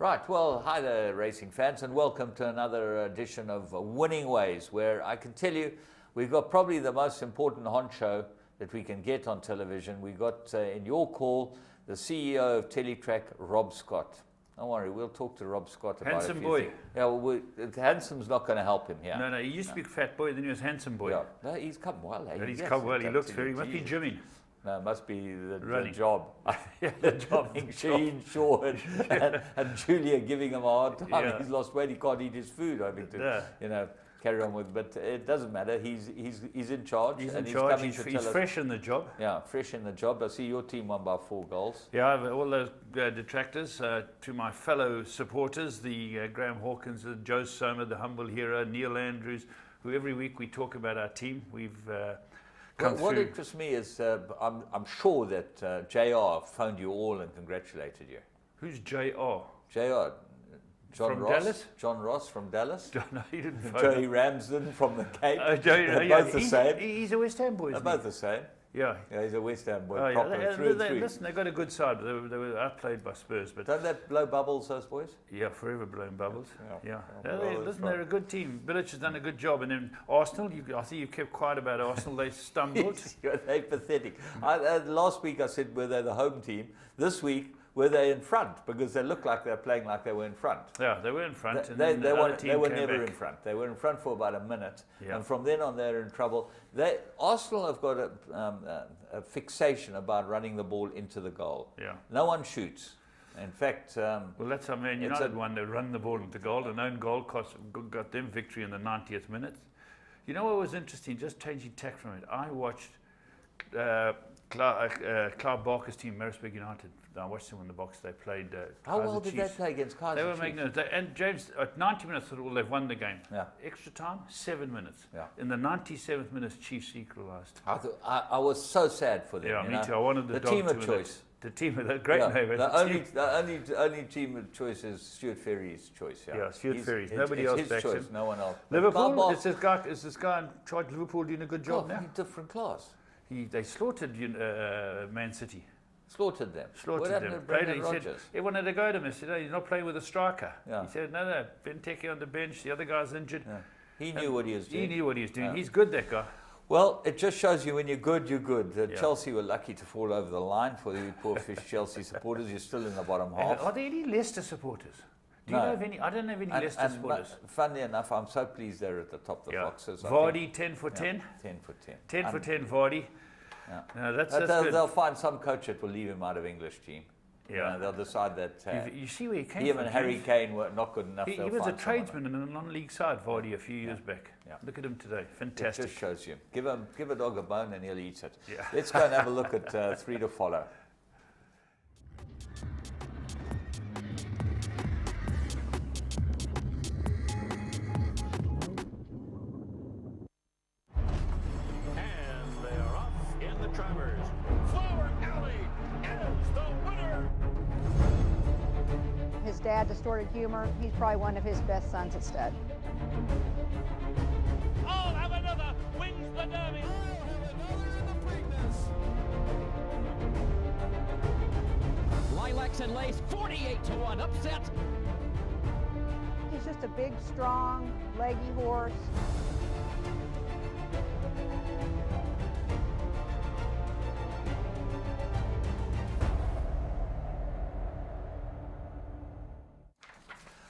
Right, well, hi there, racing fans, and welcome to another edition of Winning Ways, where I can tell you we've got probably the most important honcho that we can get on television. We got in your call the CEO of Teletrack, Rob Scott. Don't worry, we'll talk to Rob Scott about handsome it. Boy. Yeah, well, Handsome's not going to help him here. No, he used to be fat boy, then he was handsome boy. Yeah, no, he's come well. Eh? He's come well. He looks very. He must be gymming. No, it must be the job. Yeah, the job. Sheen, Shaw, and Julia giving him a hard time. Yeah. He's lost weight. He can't eat his food. I think to carry on with. But it doesn't matter. He's in charge. He's and in charge. He's He's fresh in the job. Yeah, fresh in the job. I see your team won by 4 goals. Yeah, all those detractors. To my fellow supporters, the Graham Hawkins, Joe Somer, the humble hero, Neil Andrews, who every week we talk about our team. We've what interests me is I'm sure that JR phoned you all and congratulated you. Who's JR? JR. John from Ross. Dallas? John Ross from Dallas. No, he didn't phone. Joey Ramsden from the Cape. They're both the same. He's a West Ham boy. They're both the same. Yeah. Yeah, he's a West Ham boy. Oh, Proper, through and through. Listen, they got a good side. They were outplayed by Spurs, but don't they blow bubbles, those boys? Yeah, forever blowing bubbles. Yeah. Listen, they're a good team. Bilic has done a good job, and then Arsenal. I think you kept quiet about Arsenal. They stumbled. They're pathetic. Last week I said were they the home team. This week were they in front, because they looked like they're playing like they were in front. Yeah, they were in front. They were never in front. They were in front for about a minute, and from then on they're in trouble. Arsenal have got a fixation about running the ball into the goal. Yeah. No one shoots. In fact, well, that's how Man United won. They run the ball into goal. An own goal got them victory in the 90th minute. You know what was interesting? Just changing tack from it. I watched Clive Barker's team, Marisburg United. I watched them in the box. They played. How well did they play against Kaiser They were Chiefs? making and James at 90 minutes thought, well, they've won the game. Yeah. Extra time, 7 minutes. Yeah. In the 97th minute, Chiefs equalised. I was so sad for them. Yeah, me too. I wanted the team of choice. The team of that great name. The only team of choice is Stuart Ferry's choice. Yeah, Stuart Ferry's. Nobody else backs him. No one else. Liverpool. Is this guy in charge of Liverpool doing a good job now? Different class. They slaughtered Man City. Slaughtered them. What happened to Brendan Rodgers? Everyone had to go to him. He said, "You're not playing with a striker." Yeah. He said, "No, Benteke on the bench. The other guy's injured." Yeah. He knew what he was doing. He knew what he was doing. He's good, that guy. Well, it just shows you when you're good, you're good. Chelsea were lucky to fall over the line. For you poor fish Chelsea supporters, you're still in the bottom half. Are there any Leicester supporters? Do you know of any? I don't know of any Leicester supporters. Funnily enough, I'm so pleased they're at the top of the boxes. Vardy, 10 for 10. 10 for 10. 10 for 10, Vardy. Yeah. No, that's good. They'll find some coach that will leave him out of English team. Yeah. They'll decide that you see where he came him from. and Harry Kane were not good enough. He was a tradesman in a non-league side, Vardy, a few years back. Yeah. Look at him today. Fantastic. It just shows you. Give a dog a bone and he'll eat it. Yeah. Let's go and have a look at 3 to follow. His dad, distorted humor, he's probably one of his best sons at stud. I'll have another, wins the Derby. I'll have another in the Preakness. Lilacs and Lace, 48-1, upset. He's just a big, strong, leggy horse.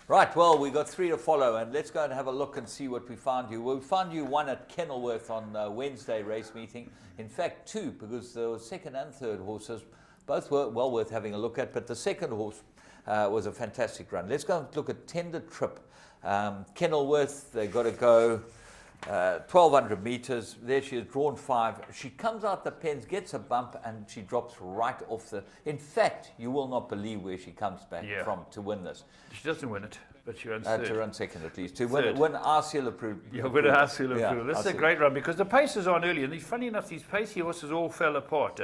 Right, well, we got 3 to follow, and let's go and have a look and see what we found you. We found you one at Kenilworth on Wednesday race meeting. In fact, 2, because the second and third horses both were well worth having a look at, but the second horse was a fantastic run. Let's go and look at Tender Trip. Kenilworth, they got to go 1,200 meters. There she is, drawn 5. She comes out the pens, gets a bump, and she drops right off the... In fact, you will not believe where she comes back from to win this. She doesn't win it, but she runs third. To run second at least. To win RCL approved. Yeah, win RCL approved. This is a great run because the paces on early, and funny enough, these pacey horses all fell apart.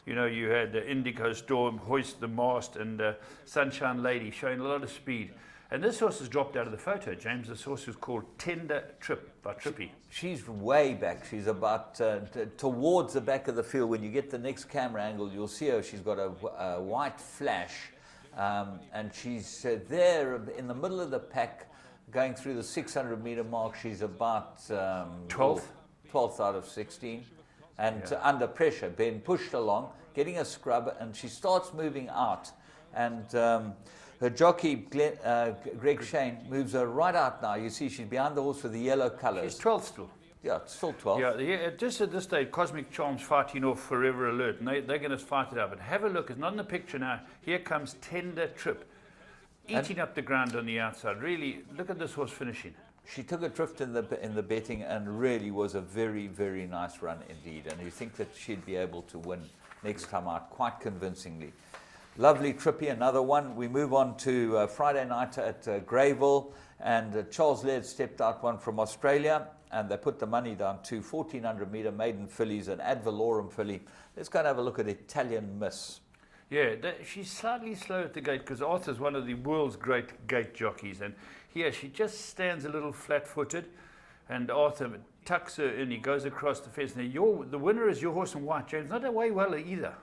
You know, you had Indigo Storm, Hoist the Mast, and Sunshine Lady showing a lot of speed. And this horse has dropped out of the photo, James. This horse is called Tender Trip by Trippy. She's way back. She's about towards the back of the field. When you get the next camera angle, you'll see her. She's got a white flash. And she's there in the middle of the pack, going through the 600-meter mark. She's about 12th out of 16, and under pressure, being pushed along, getting a scrub, and she starts moving out. And her jockey, Greg Shane, moves her right out now. You see she's behind the horse with the yellow colours. She's 12th still. Yeah, it's still 12. Yeah, just at this stage, Cosmic Charm's fighting off Forever Alert, and they're going to fight it out. But have a look, it's not in the picture now. Here comes Tender Trip, eating up the ground on the outside. Really, look at this horse finishing. She took a drift in the betting and really was a very, very nice run indeed. And you think that she'd be able to win next time out quite convincingly. Lovely Trippy, another one. We move on to Friday night at Greyville, and Charles Laird stepped out one from Australia, and they put the money down to 1,400-meter maiden fillies, an ad valorem filly. Let's go and have a look at Italian Miss. Yeah, she's slightly slow at the gate because Arthur's one of the world's great gate jockeys, and here she just stands a little flat-footed, and Arthur tucks her in. He goes across the fence. Now, the winner is Your Horse in White, James. Not away well either.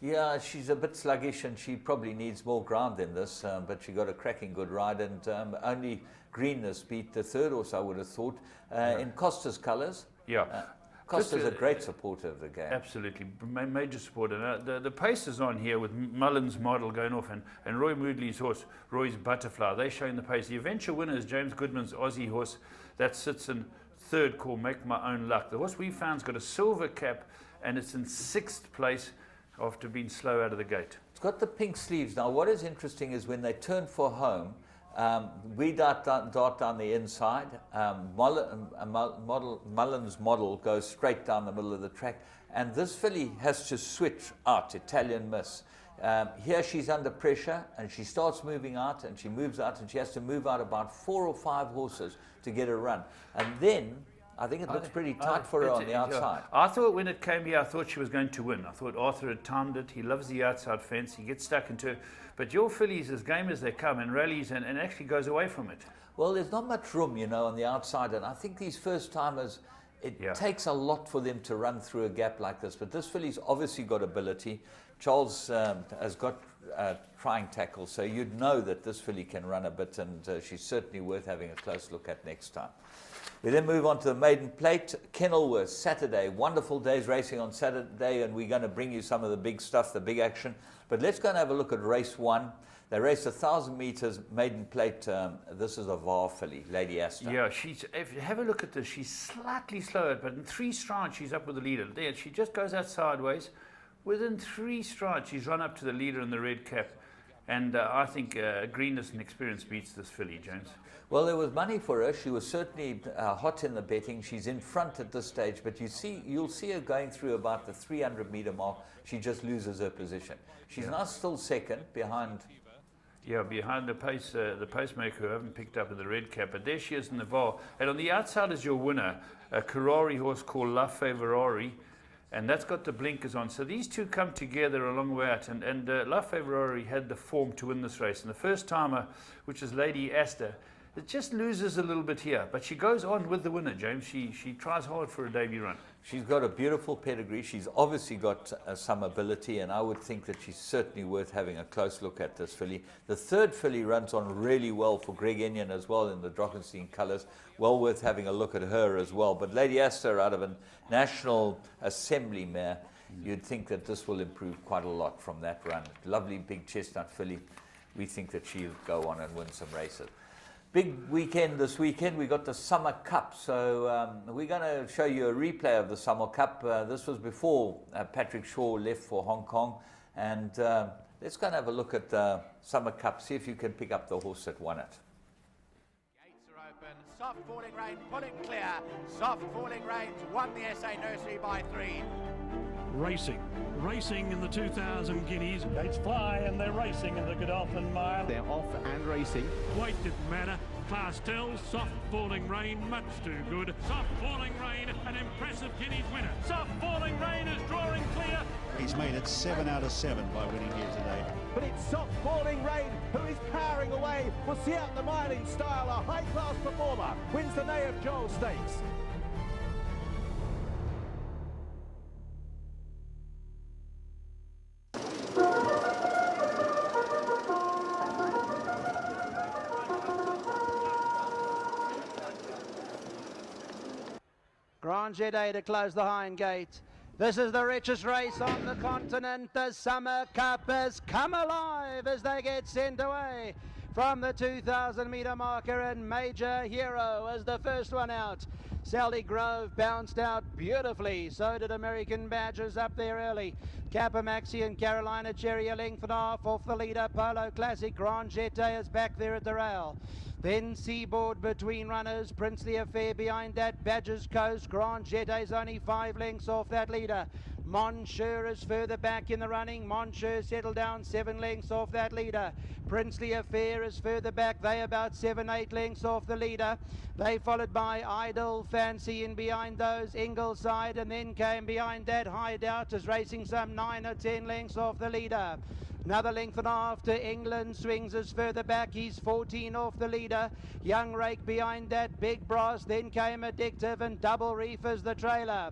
Yeah, she's a bit sluggish, and she probably needs more ground than this, but she got a cracking good ride, and only Greenness beat the third horse, I would have thought, in Costa's colours. Yeah. Costa's a great supporter of the game. Absolutely, major supporter. The pace is on here with Mullins' Model going off, and Roy Moodley's horse, Roy's Butterfly. They're showing the pace. The eventual winner is James Goodman's Aussie horse that sits in third, called Make My Own Luck. The horse we found's got a silver cap, and it's in 6th place after being slow out of the gate. It's got the pink sleeves. Now, what is interesting is when they turn for home, we dart down the inside. Mullins' Model goes straight down the middle of the track, and this filly has to switch out, Italian Miss. Here she's under pressure, and she starts moving out, and she moves out, and she has to move out about 4 or 5 horses to get a run. And then I think it looks pretty tight for her on the outside. I thought when it came here, I thought she was going to win. I thought Arthur had timed it. He loves the outside fence. He gets stuck into it. But your filly's as game as they come and rallies and actually goes away from it. Well, there's not much room, on the outside. And I think these first-timers, it takes a lot for them to run through a gap like this. But this filly's obviously got ability. Charles has got trying tackle, so you'd know that this filly can run a bit, and she's certainly worth having a close look at next time. We then move on to the maiden plate, Kenilworth, Saturday. Wonderful days racing on Saturday, and we're going to bring you some of the big stuff, the big action. But let's go and have a look at race 1. They raced 1,000 meters maiden plate. This is a VAR filly, Lady Astor. Yeah, if you have a look at this, she's slightly slower, but in 3 strides she's up with the leader. There, she just goes out sideways. Within 3 strides, she's run up to the leader in the red cap. And I think greenness and experience beats this filly, James. Well, there was money for her. She was certainly hot in the betting. She's in front at this stage, but you'll see her going through about the 300-meter mark. She just loses her position. She's now still second behind. Yeah, behind the pacemaker who haven't picked up in the red cap. But there she is in the VAR. And on the outside is your winner, a Carrari horse called La Favorari. And that's got the blinkers on. So these two come together a long way out. And La Favorari had the form to win this race. And the first timer, which is Lady Astor, it just loses a little bit here. But she goes on with the winner, James. She tries hard for a debut run. She's got a beautiful pedigree. She's obviously got some ability, and I would think that she's certainly worth having a close look at, this filly. The third filly runs on really well for Greg Enyon as well in the Drockenstein colours. Well worth having a look at her as well. But Lady Astor, out of a National Assembly mare, you'd think that this will improve quite a lot from that run. Lovely big chestnut filly. We think that she'll go on and win some races. Big weekend this weekend. We got the Summer Cup, so we're going to show you a replay of the Summer Cup. This was before Patrick Shaw left for Hong Kong, and let's go and have a look at the Summer Cup, see if you can pick up the horse that won it. Gates are open, soft falling rain, pull it clear. Soft falling rains won the SA Nursery by 3. Racing in the 2,000 guineas. Gates fly and they're racing in the Godolphin Mile. They're off and racing. Weight didn't matter. Class tells, soft falling rain, much too good. Soft falling rain, an impressive guineas winner. Soft falling rain is drawing clear. He's made it 7 out of 7 by winning here today. But it's soft falling rain who is powering away. We'll see out the mile in style. A high-class performer wins the Nay of Joel Stakes. Grand Jedi to close the hind gate. This is the richest race on the continent. The Summer Cup has come alive as they get sent away from the 2,000 metre marker, and Major Hero as the first one out. Sally Grove bounced out beautifully. So did American Badgers up there early. Kappa Maxi and Carolina Cherry a length and a half off the leader. Polo Classic Grand Jete is back there at the rail. Then Seaboard between runners. Princely Affair behind that. Badgers Coast. Grand Jete's only 5 lengths off that leader. Monsieur is further back in the running. Monsieur settled down 7 lengths off that leader. Princely Affair is further back. They about 7-8 lengths off the leader. They followed by Idle Fancy in behind those. Ingleside, and then came behind that Hideout is racing some 9 or 10 lengths off the leader. Another length and a half to England. Swings is further back. He's 14 off the leader. Young Rake behind that. Big Brass. Then came Addictive, and Double Reef is the trailer.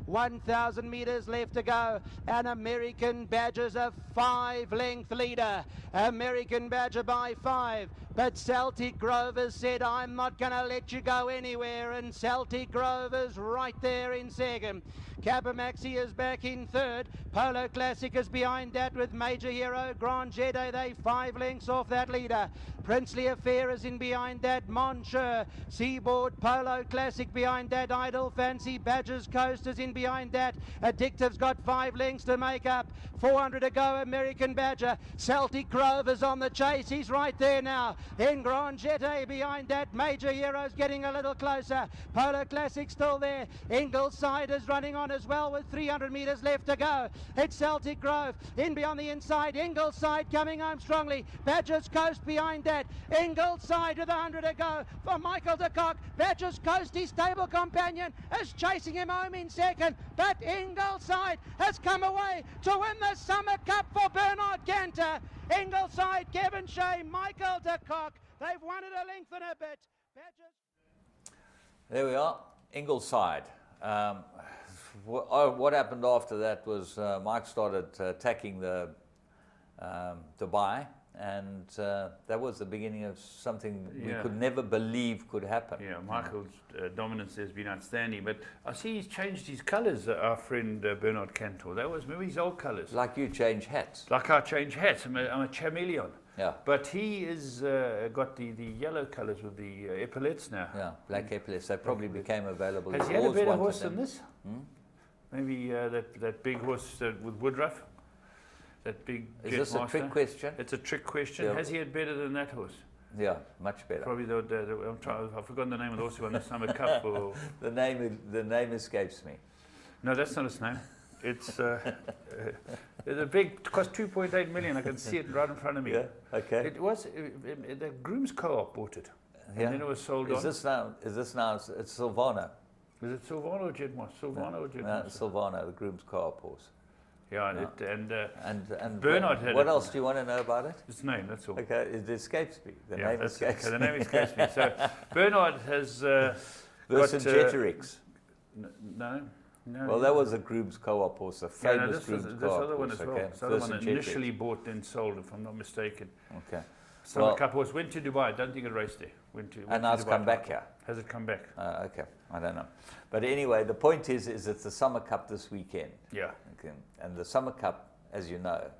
1,000 metres left to go, and American Badger's a 5-length leader. American Badger by 5, but Celtic Grove has said, I'm not going to let you go anywhere, and Celtic Grove is right there in second. Kappa Maxi is back in third. Polo Classic is behind that with Major Hero. Grand Jedi, they 5 lengths off that leader. Princely Affair is in behind that. Monsieur, Seaboard, Polo Classic behind that. Idle Fancy, Badgers Coast is in behind that. Addictive's got 5 lengths to make up. 400 to go, American Badger. Celtic Grove is on the chase. He's right there now. Then Grand Jete behind that. Major Hero's getting a little closer. Polo Classic still there. Ingleside is running on as well with 300 metres left to go. It's Celtic Grove in beyond the inside. Ingleside coming home strongly. Badgers Coast behind that. Ingleside with 100 to go for Michael de Kock. Badgers Coast, his stable companion, is chasing him home in second, but Ingleside has come away to win the Summer Cup for Bernard Cantor. Ingleside, Kevin Shea, Michael de Kock, they've won it a length and a bit. Badgers. There we are, Ingleside. What happened after that was Mike started attacking the buy, and that was the beginning of something we could never believe could happen. Yeah, Michael's dominance has been outstanding, but I see he's changed his colours, our friend Bernard Cantor. That was maybe his old colours. Like you change hats. Like I change hats. I'm a chameleon. Yeah. But he is got the yellow colours with the epaulets now. Yeah, black epaulets. They probably became available. Has he had a better horse than this? Maybe that big horse with Woodruff? That big Is this a trick question? It's a trick question. Yeah. Has he had better than that horse? Yeah, much better. Probably I've forgotten the name of the horse who won the Summer Cup. Or the name escapes me. No, that's not his name. It's a big, it cost 2.8 million. I can see it right in front of me. Yeah, okay. It was the Groom's Co-op bought it, and then it was sold on. Is this now? It's Silvano. Is it Silvano or Jedmos? Silvano or Jedmos? Silvano, the Groom's Co-op horse. Yeah, no. and Bernard had what else do you want to know about it? Its name, that's all. Okay, it escapes me. The name escapes me. The name escapes me. So Bernard has Vercingetorix. No. Well, that was a Groom's Co-op horse, a famous Groom's Co-op horse. This other one as well. This other one initially bought then sold, if I'm not mistaken. Okay. Summer Cup horse went to Dubai. I don't think it raced there. And now it's come back here. Has it come back? Okay, I don't know. But anyway, the point is it's the Summer Cup this weekend. Yeah. Okay. And the Summer Cup, as you know,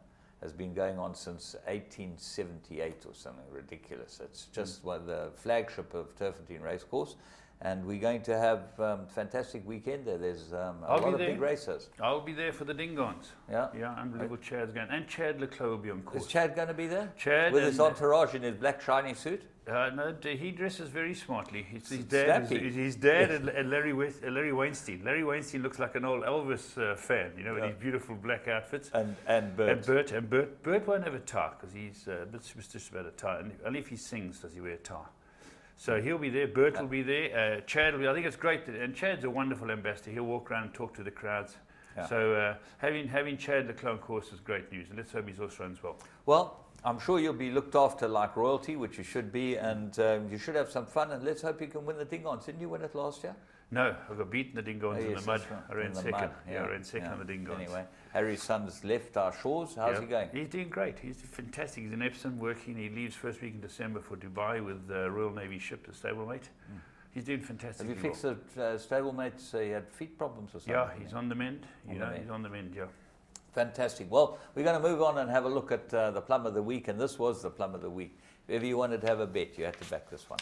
has been going on since 1878 or something ridiculous. It's just the flagship of Turfentine Racecourse. And we're going to have fantastic weekend there. There's a lot of big races. I'll be there for the Dingons. Yeah. Yeah, unbelievable. Chad's going. And Chad Leclerc will be on course. Is Chad going to be there? Chad. With his entourage in his black shiny suit? No, he dresses very smartly. His dad and Larry Weinstein. Larry Weinstein looks like an old Elvis fan, with his beautiful black outfits. And Bert. And Bert won't have a tie because he's a bit superstitious about a tie. And only if he sings does he wear a tie. So he'll be there. Bert will be there. Chad will be. I think it's great. And Chad's a wonderful ambassador. He'll walk around and talk to the crowds. Yeah. So having Chad Leclerc on course is great news. And let's hope his horse runs well. Well, I'm sure you'll be looked after like royalty, which you should be, and you should have some fun. And let's hope you can win the Dingons. Didn't you win it last year? No, I got beaten the Dingons in the mud. I ran second. Yeah, I ran second on the Dingons. Anyway, Harry's son's left our shores. How's he going? He's doing great. He's fantastic. He's in Epsom working. He leaves first week in December for Dubai with the Royal Navy ship, the stablemate. He's doing fantastic. Have you fixed the stablemates? He had feet problems or something? Yeah, he's on the mend. He's on the mend, yeah. Fantastic. Well, we're going to move on and have a look at the plum of the week, and this was the plum of the week. If you wanted to have a bet, you had to back this one.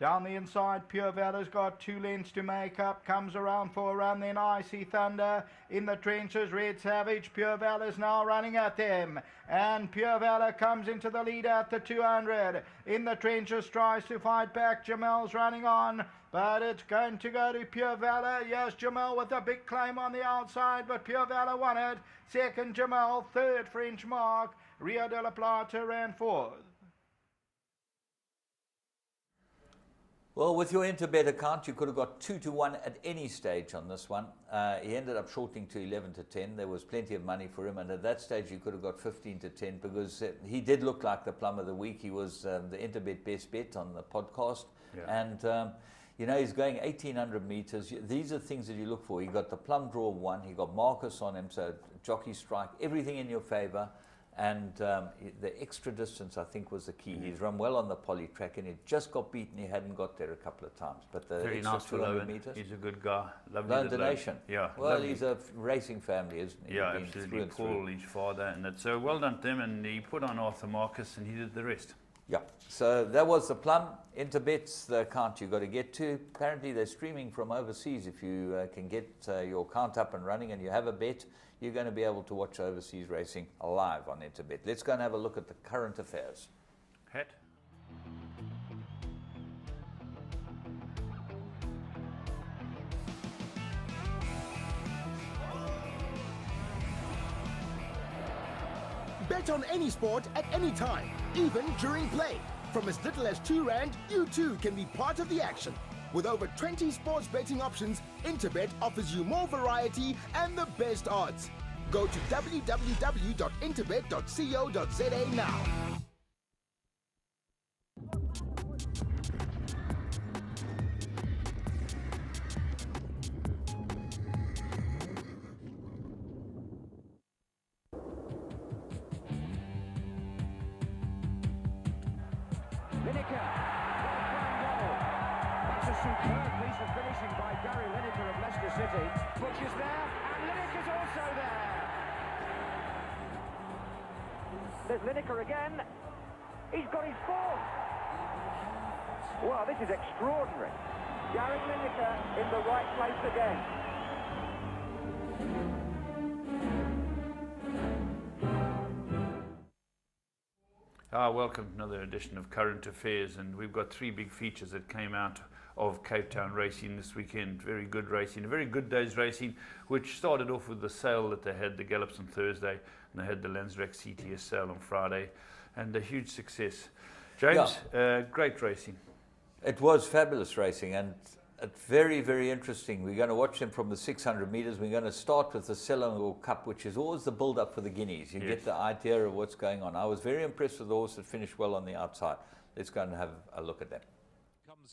Down the inside, Pure Valor's got 2 lengths to make up. Comes around for a run, then Icy Thunder. In the trenches, Red Savage. Pure Valor's now running at them. And Pure Valor comes into the lead at the 200. In the trenches, tries to fight back. Jamel's running on. But it's going to go to Pure Valor. Yes, Jamel with a big claim on the outside, but Pure Valor won it. Second, Jamel. Third, French Mark. Rio de la Plata ran fourth. Well, with your Interbet account, you could have got 2-1 at any stage on this one. He ended up shorting to 11-10. There was plenty of money for him, and at that stage, you could have got 15-10 because he did look like the plum of the week. He was the Interbet best bet on the podcast, and you know, he's going 1,800 meters. These are things that you look for. He got the plum draw 1. He got Marcus on him, so jockey strike, everything in your favor. And the extra distance, I think, was the key. He's run well on the poly track, and he just got beaten. He hadn't got there a couple of times. But the very extra nice 200 meters. He's a good guy. Loan donation. Yeah. Well, lovely. he's a racing family, isn't he? Yeah, absolutely. Paul, his father, and that. So well done to him. And he put on Arthur Marcus, and he did the rest. Yeah. So that was the plum. Interbet's the account you got to get to. Apparently, they're streaming from overseas. If you can get your account up and running, and you have a bet, you're going to be able to watch overseas racing live on Interbet. Let's go and have a look at the current affairs. Het. Bet on any sport at any time, even during play. From as little as R2, you too can be part of the action. With over 20 sports betting options, Interbet offers you more variety and the best odds. Go to www.interbet.co.za now. Superb piece of finishing by Gary Lineker of Leicester City. Butch is there, and Lineker's also there. There's Lineker again. He's got his fourth. Wow, this is extraordinary. Gary Lineker in the right place again. Welcome to another edition of Current Affairs, and we've got 3 big features that came out of Cape Town racing this weekend. Very good racing, a very good day's racing, which started off with the sale that they had, the Gallops on Thursday, and they had the Landsrack CTS sale on Friday, and a huge success. James, great racing. It was fabulous racing, and very, very interesting. We're going to watch them from the 600 meters. We're going to start with the Selangor Cup, which is always the build-up for the Guineas. You get the idea of what's going on. I was very impressed with the horse that finished well on the outside. Let's go and have a look at them.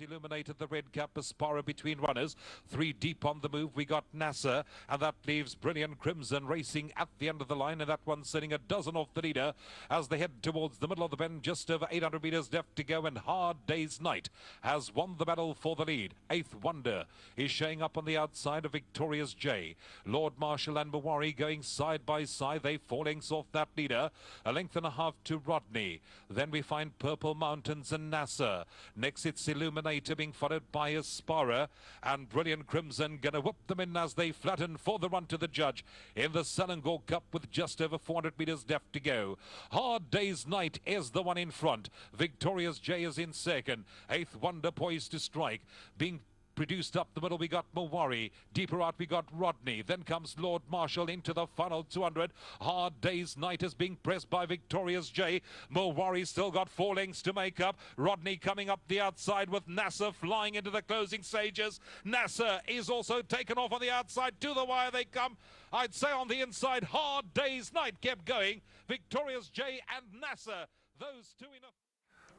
Illuminated the red cap, Aspara between runners. 3 deep on the move. We got Nasser, and that leaves Brilliant Crimson racing at the end of the line, and that one's sitting a dozen off the leader as they head towards the middle of the bend. Just over 800 meters left to go, and Hard Day's Night has won the battle for the lead. Eighth Wonder is showing up on the outside of Victoria's J. Lord Marshall and Mawari going side by side. They 4 lengths off that leader, a length and a half to Rodney. Then we find Purple Mountains and Nasser. Next it's Illuminator being followed by Aspara, and Brilliant Crimson gonna whoop them in as they flatten for the run to the judge in the Selangor Cup with just over 400 meters left to go. Hard Day's Night is the one in front. Victoria's J is in second. Eighth Wonder poised to strike, being Produced up the middle, we got Mawari. Deeper out, we got Rodney. Then comes Lord Marshall into the final 200. Hard Day's Night is being pressed by Victorious J. Mawari still got 4 lengths to make up. Rodney coming up the outside with Nasser flying into the closing stages. Nasser is also taken off on the outside. To the wire they come. I'd say on the inside, Hard Day's Night kept going. Victorious J and Nasser, those two in a...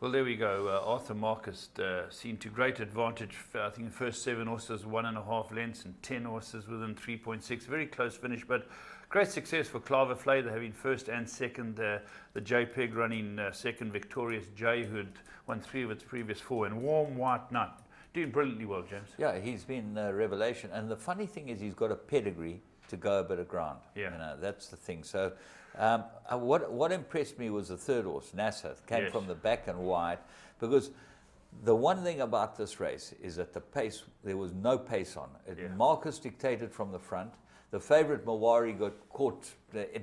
Well, there we go. Arthur Marcus seemed to great advantage. I think the first 7 horses, 1.5 lengths, and 10 horses within 3.6. Very close finish, but great success for Claver Flay. They're having first and second. The JPEG running second, Victorious J, who had won 3 of its previous 4, and Warm White Nut. Doing brilliantly well, James. Yeah, he's been a revelation. And the funny thing is he's got a pedigree to go a bit of ground. Yeah. You know, that's the thing. So what impressed me was the third horse, Nasser, came Yes. from the back and wide, because the one thing about this race is that the pace, there was no pace on it. Yeah. Marcus dictated from the front. The favourite Mawari got caught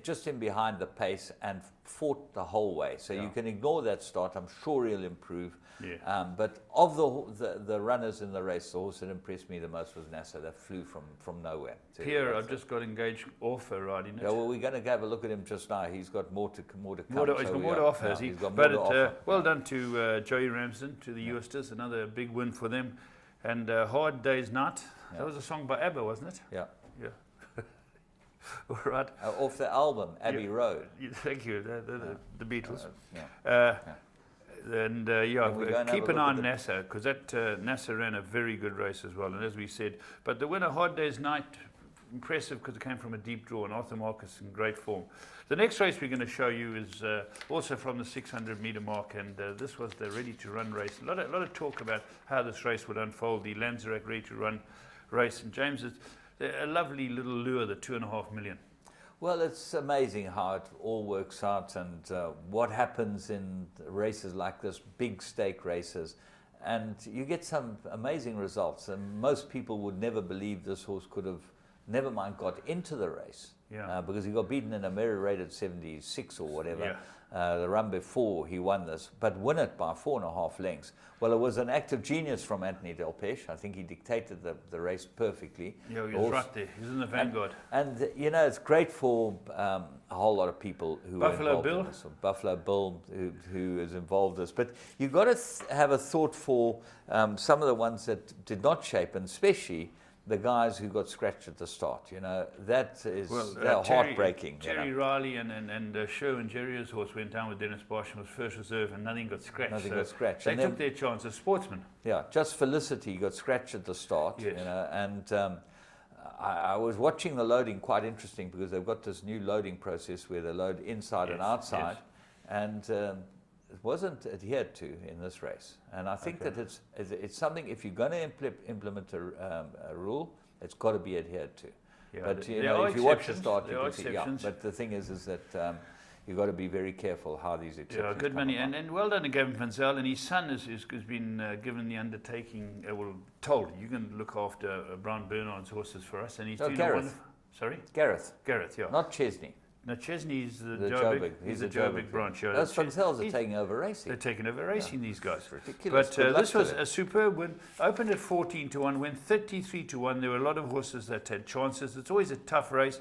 just in behind the pace and fought the whole way. So you can ignore that start. I'm sure he'll improve. Yeah. But of the runners in the race, the horse that impressed me the most was Nasser. That flew from nowhere. Pierre, I've just got engaged offer riding it. Yeah, well, we're going to have a look at him just now. He's got more to come. He's got more to offer, has he? He's got more to offer. Well done to Joey Ramsden, to the Eusters. Another big win for them. And Hard Day's Night. That was a song by ABBA, wasn't it? Yeah. Yeah. All right. Off the album, Abbey Road. Thank you, the Beatles. Keep an eye on Nasser, because that Nasser ran a very good race as well. And as we said, but the winner, Hard Day's Night, impressive because it came from a deep draw, and Arthur Marcus in great form. The next race we're going to show you is also from the 600-metre mark, and this was the ready-to-run race. A lot of talk about how this race would unfold, the Lanzarote ready-to-run race. And James, it's a lovely little lure, the 2.5 million. Well, it's amazing how it all works out, and what happens in races like this, big stake races, and you get some amazing results. And most people would never believe this horse could have, never mind, got into the race, because he got beaten in a merit rate at 76 or whatever. The run before he won this, but win it by 4.5 lengths. Well, it was an act of genius from Anthony Delpeche. I think he dictated the race perfectly. Yeah, he was right there. He was in the vanguard. And you know, it's great for a whole lot of people who Buffalo are involved Bill. in this. Buffalo Bill, who is involved in this. But you've got to have a thought for some of the ones that did not shape, and especially the guys who got scratched at the start. You know, that is heartbreaking. Jerry Riley and Sherwin Jerry's horse went down with Dennis Bosch and was first reserve, and nothing got scratched. Nothing got scratched. They took their chance as sportsmen. Yeah, just Felicity got scratched at the start. Yes. You know, and I was watching the loading, quite interesting, because they've got this new loading process where they load inside and outside, and it wasn't adhered to in this race. And I think that it's something, if you're going to implement a rule, it's got to be adhered to. Yeah, but you know, if you watch the start, you can see. But the thing is that you've got to be very careful how these exceptions. Yeah, good money, and well done to Gavin Van Zyl, and his son has been given the undertaking. Told you can look after Brown Bernard's horses for us, and he's doing Gareth. wonderful. Sorry, Gareth, yeah, not Chesney. No, Chesney's the Joburg. He's the Joburg branch. Yeah. Those Van Zyls are taking over racing. They're taking over racing, these guys. It's ridiculous. But this was a superb win. Opened at 14-1, went 33-1. There were a lot of horses that had chances. It's always a tough race.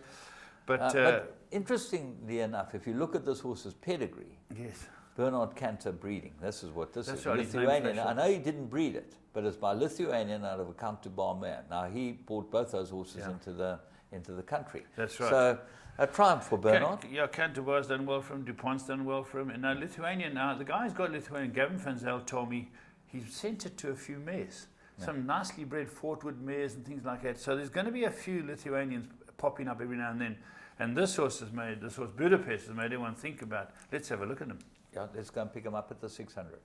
But interestingly enough, if you look at this horse's pedigree, yes, Bernard Cantor breeding. This is what this is. Right, Lithuanian. I know he didn't breed it, but it's by Lithuanian out of a Count de Barmere. Now he brought both those horses into the country. That's right. So a triumph for Bernard. Canterbury's done well for him. DuPont's done well for him. And now Lithuanian. Now the guy's got Lithuanian. Gavin Van Zyl told me he's sent it to a few mares, some nicely bred Fortwood mares and things like that. So there's going to be a few Lithuanians popping up every now and then. And this horse Budapest has made everyone think about. Let's have a look at him. Yeah, let's go and pick him up at the 600.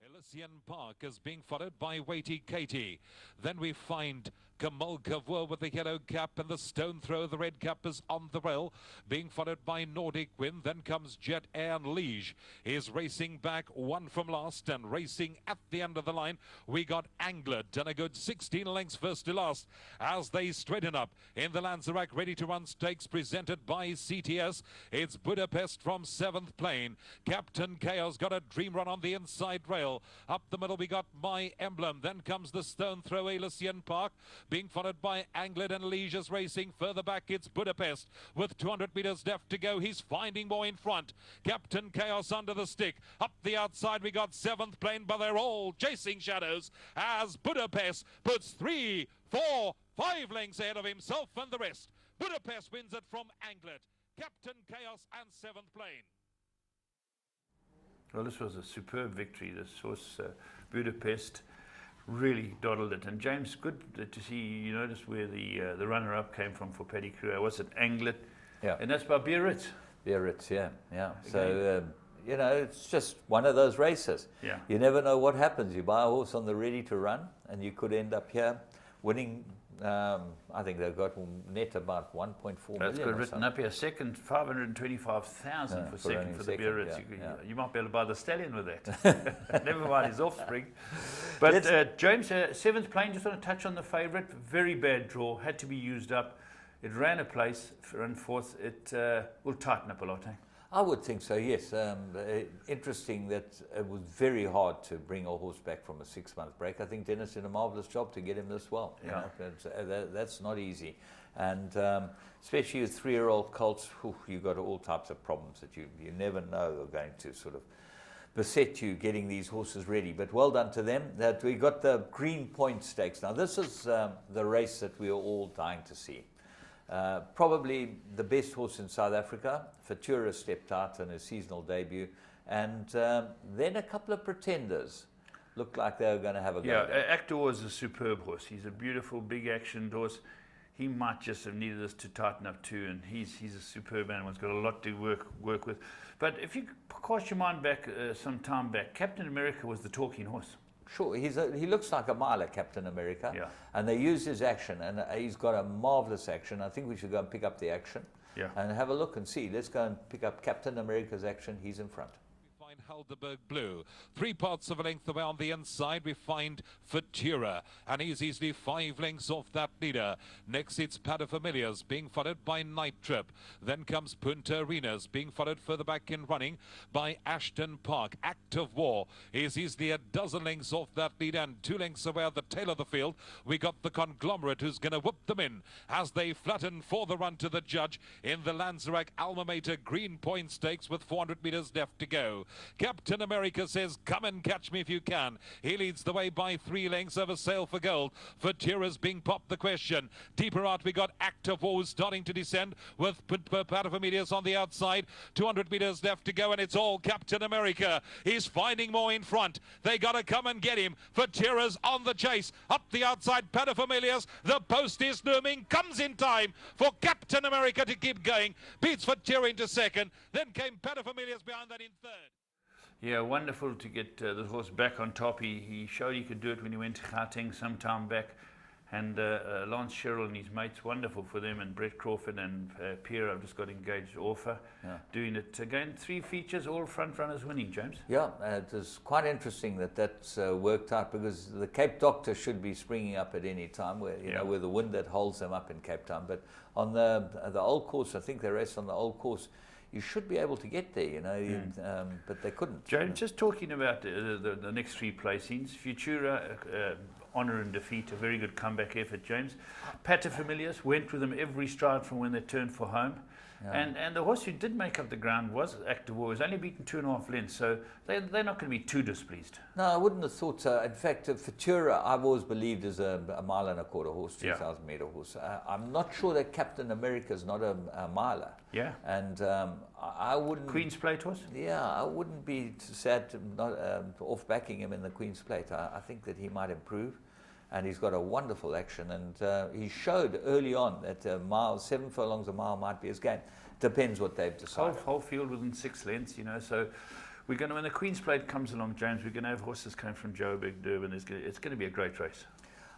Elysian Park is being followed by Weighty Katie. Then we find Kamal Kavur with the yellow cap, and the stone throw, the red cap is on the rail, being followed by Nordic Wind. Then comes Jet Air and Liege is racing back one from last, and racing at the end of the line we got Anglet, and a good 16 lengths first to last as they straighten up in the Lanzarak ready to run stakes presented by CTS. It's Budapest from 7th Plane. Captain Chaos got a dream run on the inside rail. Up the middle we got My Emblem. Then comes the stone throw, Elysian Park, being followed by Anglet and Liege's racing. Further back it's Budapest with 200 meters left to go. He's finding more in front. Captain Chaos under the stick. Up the outside we got 7th Plane, but they're all chasing shadows as Budapest puts 3, 4, 5 lengths ahead of himself and the rest. Budapest wins it from Anglet, Captain Chaos and 7th Plane. Well, this was a superb victory. This horse, Budapest, really dawdled it. And James, good to see you noticed where the runner-up came from for Paddy Crew. Was it Anglet? Yeah. And that's by Biarritz. Biarritz, yeah. So, you know, it's just one of those races. Yeah. You never know what happens. You buy a horse on the ready to run, and you could end up here winning. I think they've got net about 1.4 million. That's got written up here. Second, 525,000 for second for the Biarritz. You might be able to buy the stallion with that. Never mind his offspring. But James, 7th Plane, just want to touch on the favourite. Very bad draw, had to be used up. It ran a place, ran fourth. It will tighten up a lot, eh? I would think so, yes. Interesting that it was very hard to bring a horse back from a 6-month break. I think Dennis did a marvellous job to get him this well. You know, that's not easy. And especially with 3-year-old colts, you've got all types of problems that you never know are going to sort of beset you getting these horses ready. But well done to them. That we got the Green Point Stakes. Now, this is the race that we are all dying to see. Probably the best horse in South Africa. Futura stepped out in his seasonal debut, and then a couple of pretenders looked like they were going to have a go. Yeah, Actor is a superb horse. He's a beautiful, big action horse. He might just have needed us to tighten up too, and he's a superb animal. He's got a lot to work with. But if you cast your mind back some time back, Captain America was the talking horse. Sure, he looks like a miler, Captain America. Yeah. And they used his action, and he's got a marvellous action. I think we should go and pick up the action and have a look and see. Let's go and pick up Captain America's action. He's in front. Helderberg Blue. 3 parts of a length away on the inside we find Futura, and he's easily 5 lengths off that leader. Next it's Paterfamilias being followed by Night Trip. Then comes Punta Arenas being followed further back in running by Ashton Park. Act of War is easily a dozen lengths off that leader, and 2 lengths away at the tail of the field we got the Conglomerate, who's going to whoop them in as they flatten for the run to the judge in the Lanzarak Alma Mater Green Point Stakes with 400 meters left to go. Captain America says, come and catch me if you can. He leads the way by 3 lengths over Sail for Gold. Futura's being popped the question. Deeper out we got Active War starting to descend with Paterfamilias on the outside. 200 meters left to go, and it's all Captain America. He's finding more in front. They got to come and get him. Futura's on the chase. Up the outside, Paterfamilias. The post is looming. Comes in time for Captain America to keep going. Beats Futura into second. Then came Paterfamilias behind that in third. Yeah, wonderful to get the horse back on top. He showed he could do it when he went to Gauteng some time back. And Lance Sherrill and his mates, wonderful for them, and Brett Crawford and Pierre have just got engaged offer, doing it again. 3 features, all front runners winning, James. Yeah, it was quite interesting that that's worked out, because the Cape Doctor should be springing up at any time, where you know, where the wind that holds them up in Cape Town. But on the old course, I think they raced on the old course. You should be able to get there, you know, but they couldn't. James, just talking about the next 3 placings, Futura, honour and defeat, a very good comeback effort, James. Paterfamilias went with them every stride from when they turned for home. Yeah. And the horse who did make up the ground was Active War. He was only beaten 2.5 lengths, so they're not going to be too displeased. No, I wouldn't have thought so. In fact, Futura, I've always believed, is a 1.25 mile horse, 2,000 metre horse. I'm not sure that Captain America is not a miler. Yeah. And I wouldn't... Queen's Plate horse? Yeah, I wouldn't be sad to not off backing him in the Queen's Plate. I think that he might improve. And he's got a wonderful action, and he showed early on that 7 furlongs a mile might be his game. Depends what they've decided. Whole field within 6 lengths, you know. So we're going to, when the Queen's Plate comes along, James, we're going to have horses coming from Joburg, Durban. It's going to be a great race.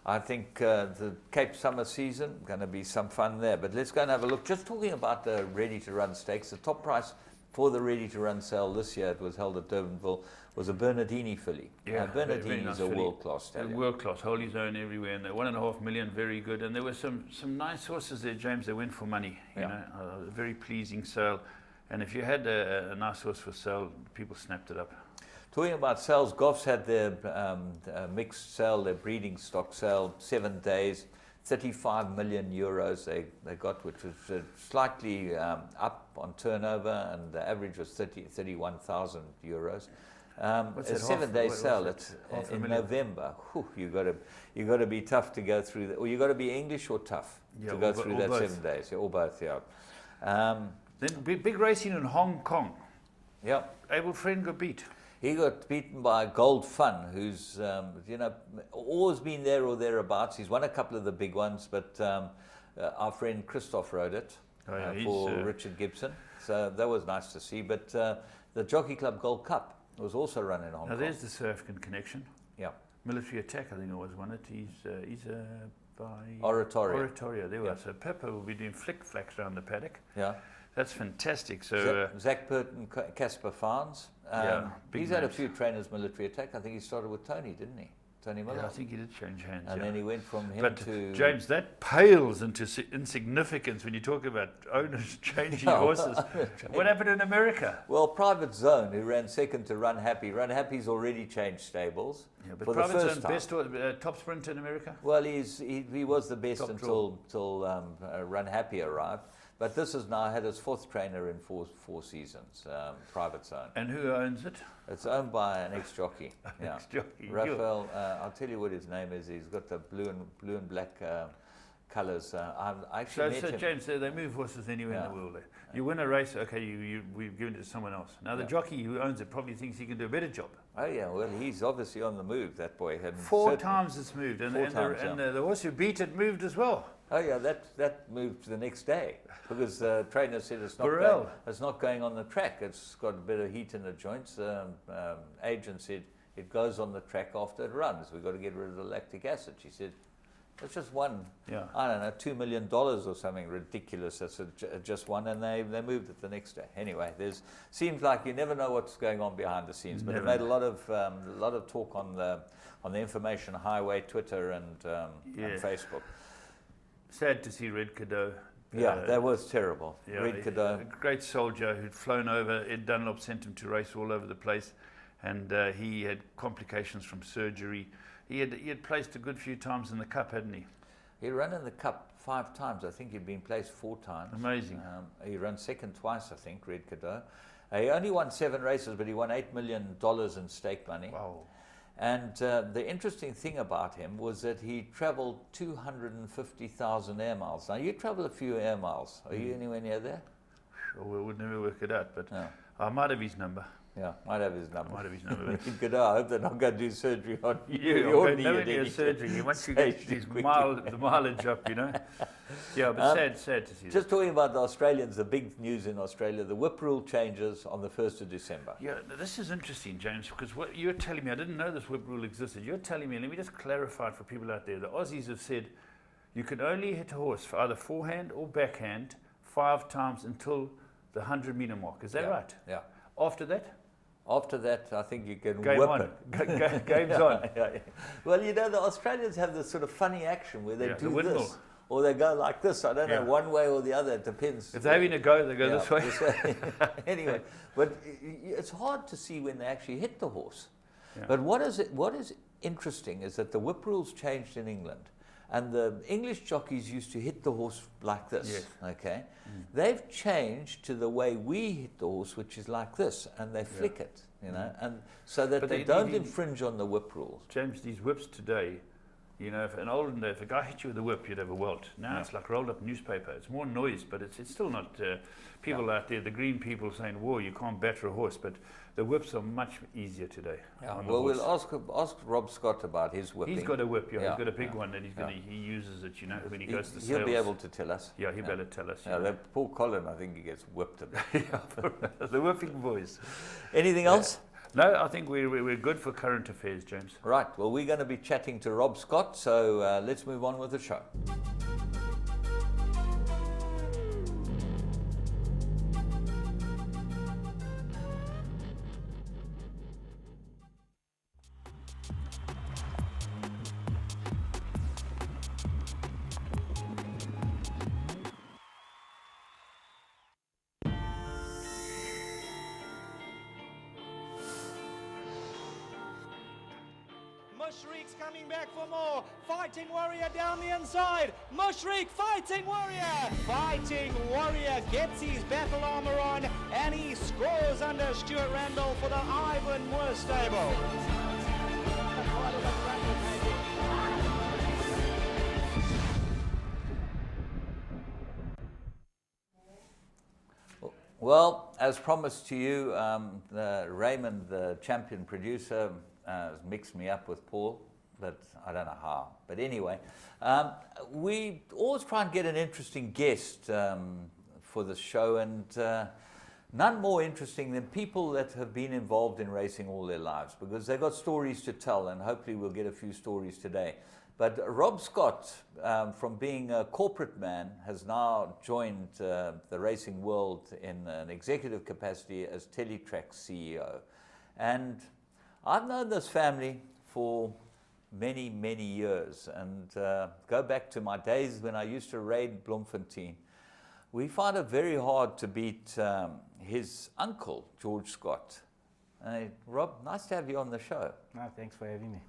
I think the Cape Summer season, going to be some fun there. But let's go and have a look. Just talking about the ready-to-run stakes, the top price for the ready-to-run sale this year, it was held at Durbanville, was a Bernardini filly. Yeah, Bernardini is a world-class stallion. World-class, hold his own everywhere, and they're 1.5 million, very good. And there were some nice horses there, James, that went for money. You know, a very pleasing sale. And if you had a nice horse for sale, people snapped it up. Talking about sales, Goffs had their mixed sale, their breeding stock sale, 7 days, 35 million euros they got, which was slightly up on turnover, and the average was 31,000 euros. A 7-day sale in November. Whew, you got to be tough to go through that, or you got to be English or tough to go through that both. 7 days, or both. Then big racing in Hong Kong. Yeah, Abel Friend got beat. He got beaten by Gold Fun, who's always been there or thereabouts. He's won a couple of the big ones, but our friend Christoph rode it for Richard Gibson, so that was nice to see. But the Jockey Club Gold Cup was also run in Hong Kong. Now there's the South African connection. Yeah, Military Attack, I think always won it. He's by Oratorio. There was. So Pepper will be doing flick-flacks around the paddock. Yeah. That's fantastic. So Zach Burton, Casper Farnes. He's had a few trainers, Military Attack. I think he started with Tony, didn't he? Tony Miller. Yeah, I think he did change hands. And then he went from him to... James, that pales into insignificance when you talk about owners changing horses. What happened in America? Well, Private Zone, who ran second to Run Happy. Run Happy's already changed stables. Yeah, but for Private the first Zone, time. best top sprinter in America? Well, he was the best until Run Happy arrived. But this has now had its fourth trainer in four seasons, Private Zone. And who owns it? It's owned by an ex-jockey. Yeah. Ex-jockey. Raphael, I'll tell you what his name is. He's got the blue and black colours. I actually met him. James, they move horses anywhere in the world. You win a race, okay, we've given it to someone else. Now the jockey who owns it probably thinks he can do a better job. Oh yeah, well he's obviously on the move, that boy. Four times it's moved, and the horse who beat it moved as well. Oh yeah, that moved the next day because the trainer said it's not going on the track. It's got a bit of heat in the joints. Agent said it goes on the track after it runs. We've got to get rid of the lactic acid. She said it's just one. Yeah. I don't know, $2 million or something ridiculous. That's just one, and they moved it the next day. Anyway, seems like you never know what's going on behind the scenes. But it made a lot of talk on the information highway, Twitter, and Facebook. Sad to see Red Cadeau. Yeah, that was terrible. Yeah, Red Cadeau. A great soldier who'd flown over. Ed Dunlop sent him to race all over the place, and he had complications from surgery. He had placed a good few times in the Cup, hadn't he? He ran in the Cup 5 times. I think he'd been placed 4 times. Amazing. He ran second twice, I think, Red Cadeau. He only won 7 races, but he won $8 million in stake money. Wow. And the interesting thing about him was that he travelled 250,000 air miles. Now, you travel a few air miles. Are you anywhere near there? Well, we would never work it out, but I might have his number. Yeah, might have his number. Might have his number. Good. I hope they're not going to do surgery on you. You're never need surgery. Once you get the mileage up, you know. Yeah, but sad to see Just talking about the Australians, the big news in Australia, the whip rule changes on the 1st of December. Yeah, this is interesting, James, because what you're telling me, I didn't know this whip rule existed. You're telling me, let me just clarify it for people out there. The Aussies have said you can only hit a horse for either forehand or backhand 5 times until the 100-metre mark. Is that right? Yeah. After that? After that, I think you can Game whip on. it. Game's on. Yeah. Well, you know, the Australians have this sort of funny action where they do this, or they go like this. I don't know, one way or the other. It depends. If they're having a go, they go this way. Anyway, but it's hard to see when they actually hit the horse. Yeah. But what is interesting is that the whip rules changed in England. And the English jockeys used to hit the horse like this, yes. Okay? They've changed to the way we hit the horse, which is like this, and they flick it, you know, and so that they don't infringe on the whip rules. James, these whips today, you know, in olden days, if a guy hit you with a whip, you'd have a welt. Now it's like rolled up newspaper. It's more noise, but it's still not, people out there, the green people saying, whoa, you can't batter a horse, but the whips are much easier today. Yeah. Well, we'll ask Rob Scott about his whipping. He's got a whip, he's got a big one that he uses it, you know, when he goes to sales. He'll be able to tell us. Yeah, he'll be able to tell us. Yeah, that Paul Collin, I think he gets whipped a bit. The whipping boys. Anything else? No, I think we're good for current affairs, James. Right, well, we're going to be chatting to Rob Scott, so let's move on with the show. Mushreek's coming back for more. Fighting Warrior down the inside. Mushreek, Fighting Warrior. Fighting Warrior gets his battle armor on and he scores under Stuart Randall for the Ivan Moore stable. Well, as promised to you, Raymond, the champion producer, mixed me up with Paul, but I don't know how. But anyway, we always try and get an interesting guest for the show, and none more interesting than people that have been involved in racing all their lives, because they've got stories to tell, and hopefully we'll get a few stories today. But Rob Scott, from being a corporate man, has now joined the racing world in an executive capacity as Teletrack's CEO. And I've known this family for many, many years, and go back to my days when I used to raid Bloemfontein. We find it very hard to beat his uncle, George Scott. Rob, nice to have you on the show. No, thanks for having me.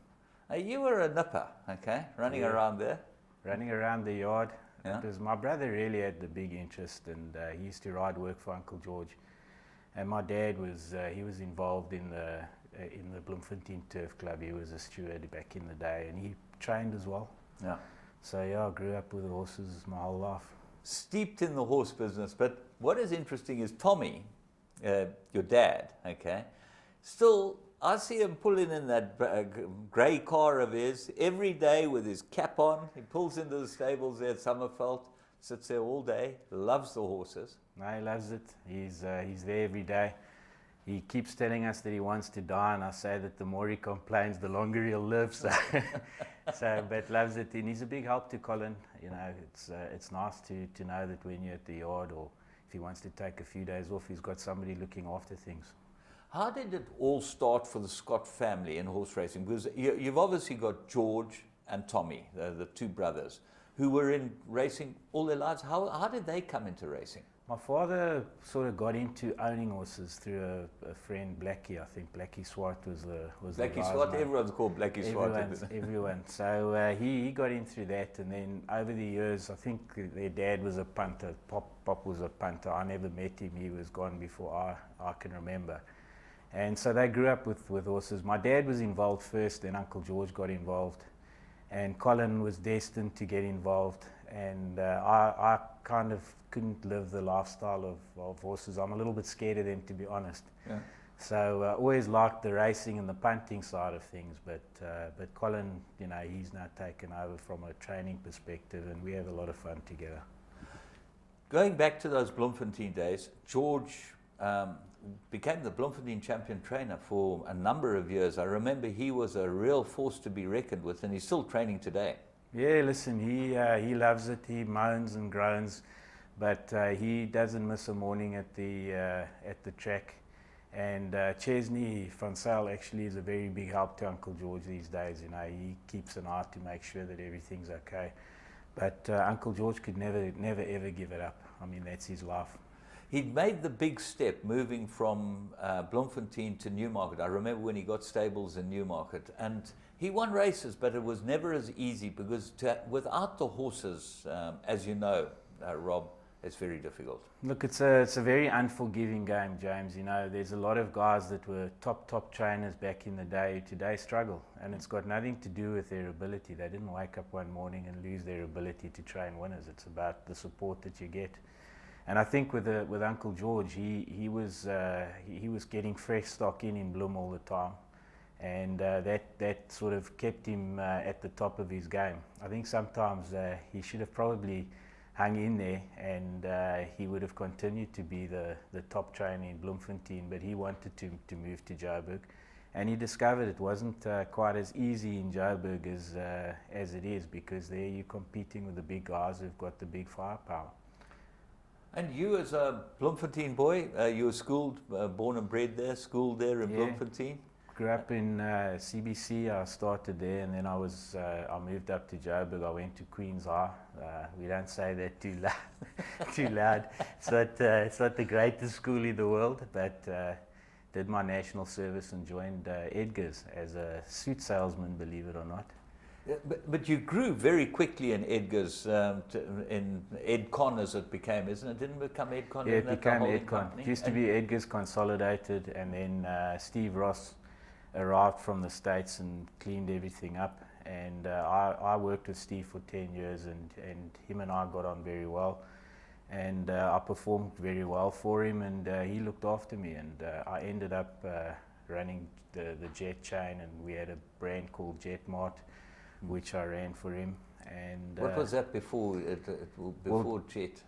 You were a nipper, okay, running around there. Running around the yard. Yeah. Because my brother really had the big interest, and he used to ride work for Uncle George. And my dad was he was involved in the Bloemfontein Turf Club. He was a steward back in the day, and he trained as well. Yeah. So yeah, I grew up with horses my whole life. Steeped in the horse business. But what is interesting is Tommy, your dad, okay, still, I see him pulling in that grey car of his every day with his cap on. He pulls into the stables there at Summerfeld, sits there all day, loves the horses. No, he loves it. He's there every day. He keeps telling us that he wants to die, and I say that the more he complains, the longer he'll live. So, but loves it, and he's a big help to Colin. You know, it's nice to know that when you're at the yard, or if he wants to take a few days off, he's got somebody looking after things. How did it all start for the Scott family in horse racing? Because you've obviously got George and Tommy, the two brothers, who were in racing all their lives. How did they come into racing? My father sort of got into owning horses through a friend, Blackie. I think Blackie Swart was the Blackie Swart. Everyone's called Blackie Swart. Everyone. So he got in through that, and then over the years, I think their dad was a punter. Pop was a punter. I never met him. He was gone before I can remember. And so they grew up with horses. My dad was involved first, then Uncle George got involved. And Colin was destined to get involved. And I kind of couldn't live the lifestyle of horses. I'm a little bit scared of them, to be honest. Yeah. So always liked the racing and the punting side of things. But Colin, you know, he's now taken over from a training perspective, and we have a lot of fun together. Going back to those Bloemfontein days, George became the Bloemfontein champion trainer for a number of years. I remember he was a real force to be reckoned with, and he's still training today. Yeah, listen, he loves it. He moans and groans, but he doesn't miss a morning at the track. And Chesney Francel actually is a very big help to Uncle George these days. You know, he keeps an eye to make sure that everything's okay. But Uncle George could never ever give it up. I mean, that's his life. He'd made the big step moving from Bloemfontein to Newmarket. I remember when he got stables in Newmarket, and he won races, but it was never as easy because without the horses, as you know, Rob, it's very difficult. Look, it's a very unforgiving game, James. You know, there's a lot of guys that were top trainers back in the day who today struggle, and it's got nothing to do with their ability. They didn't wake up one morning and lose their ability to train winners. It's about the support that you get. And I think with Uncle George, he was getting fresh stock in Bloem all the time, and that sort of kept him at the top of his game. I think sometimes he should have probably hung in there, and he would have continued to be the top trainer in Bloemfontein, but he wanted to move to Joburg. And he discovered it wasn't quite as easy in Joburg as it is, because there you're competing with the big guys who've got the big firepower. And you, as a Bloemfontein boy, you were schooled, born and bred there, schooled there in Bloemfontein? Grew up in CBC. I started there, and then I moved up to Joburg. I went to Queen's High. We don't say that too loud. Too loud. It's not the greatest school in the world, but did my national service and joined Edgar's as a suit salesman, believe it or not. Yeah, but you grew very quickly in Edgar's, in Edcon as it became, isn't it? Didn't it become Edcon? Yeah, it became Edcon. It used to be Edgar's Consolidated, and then Steve Ross arrived from the States and cleaned everything up. And I worked with Steve for 10 years, and him and I got on very well. And I performed very well for him, and he looked after me. And I ended up running the Jet chain, and we had a brand called Jet Mart, which I ran for him. And what was that before Jet?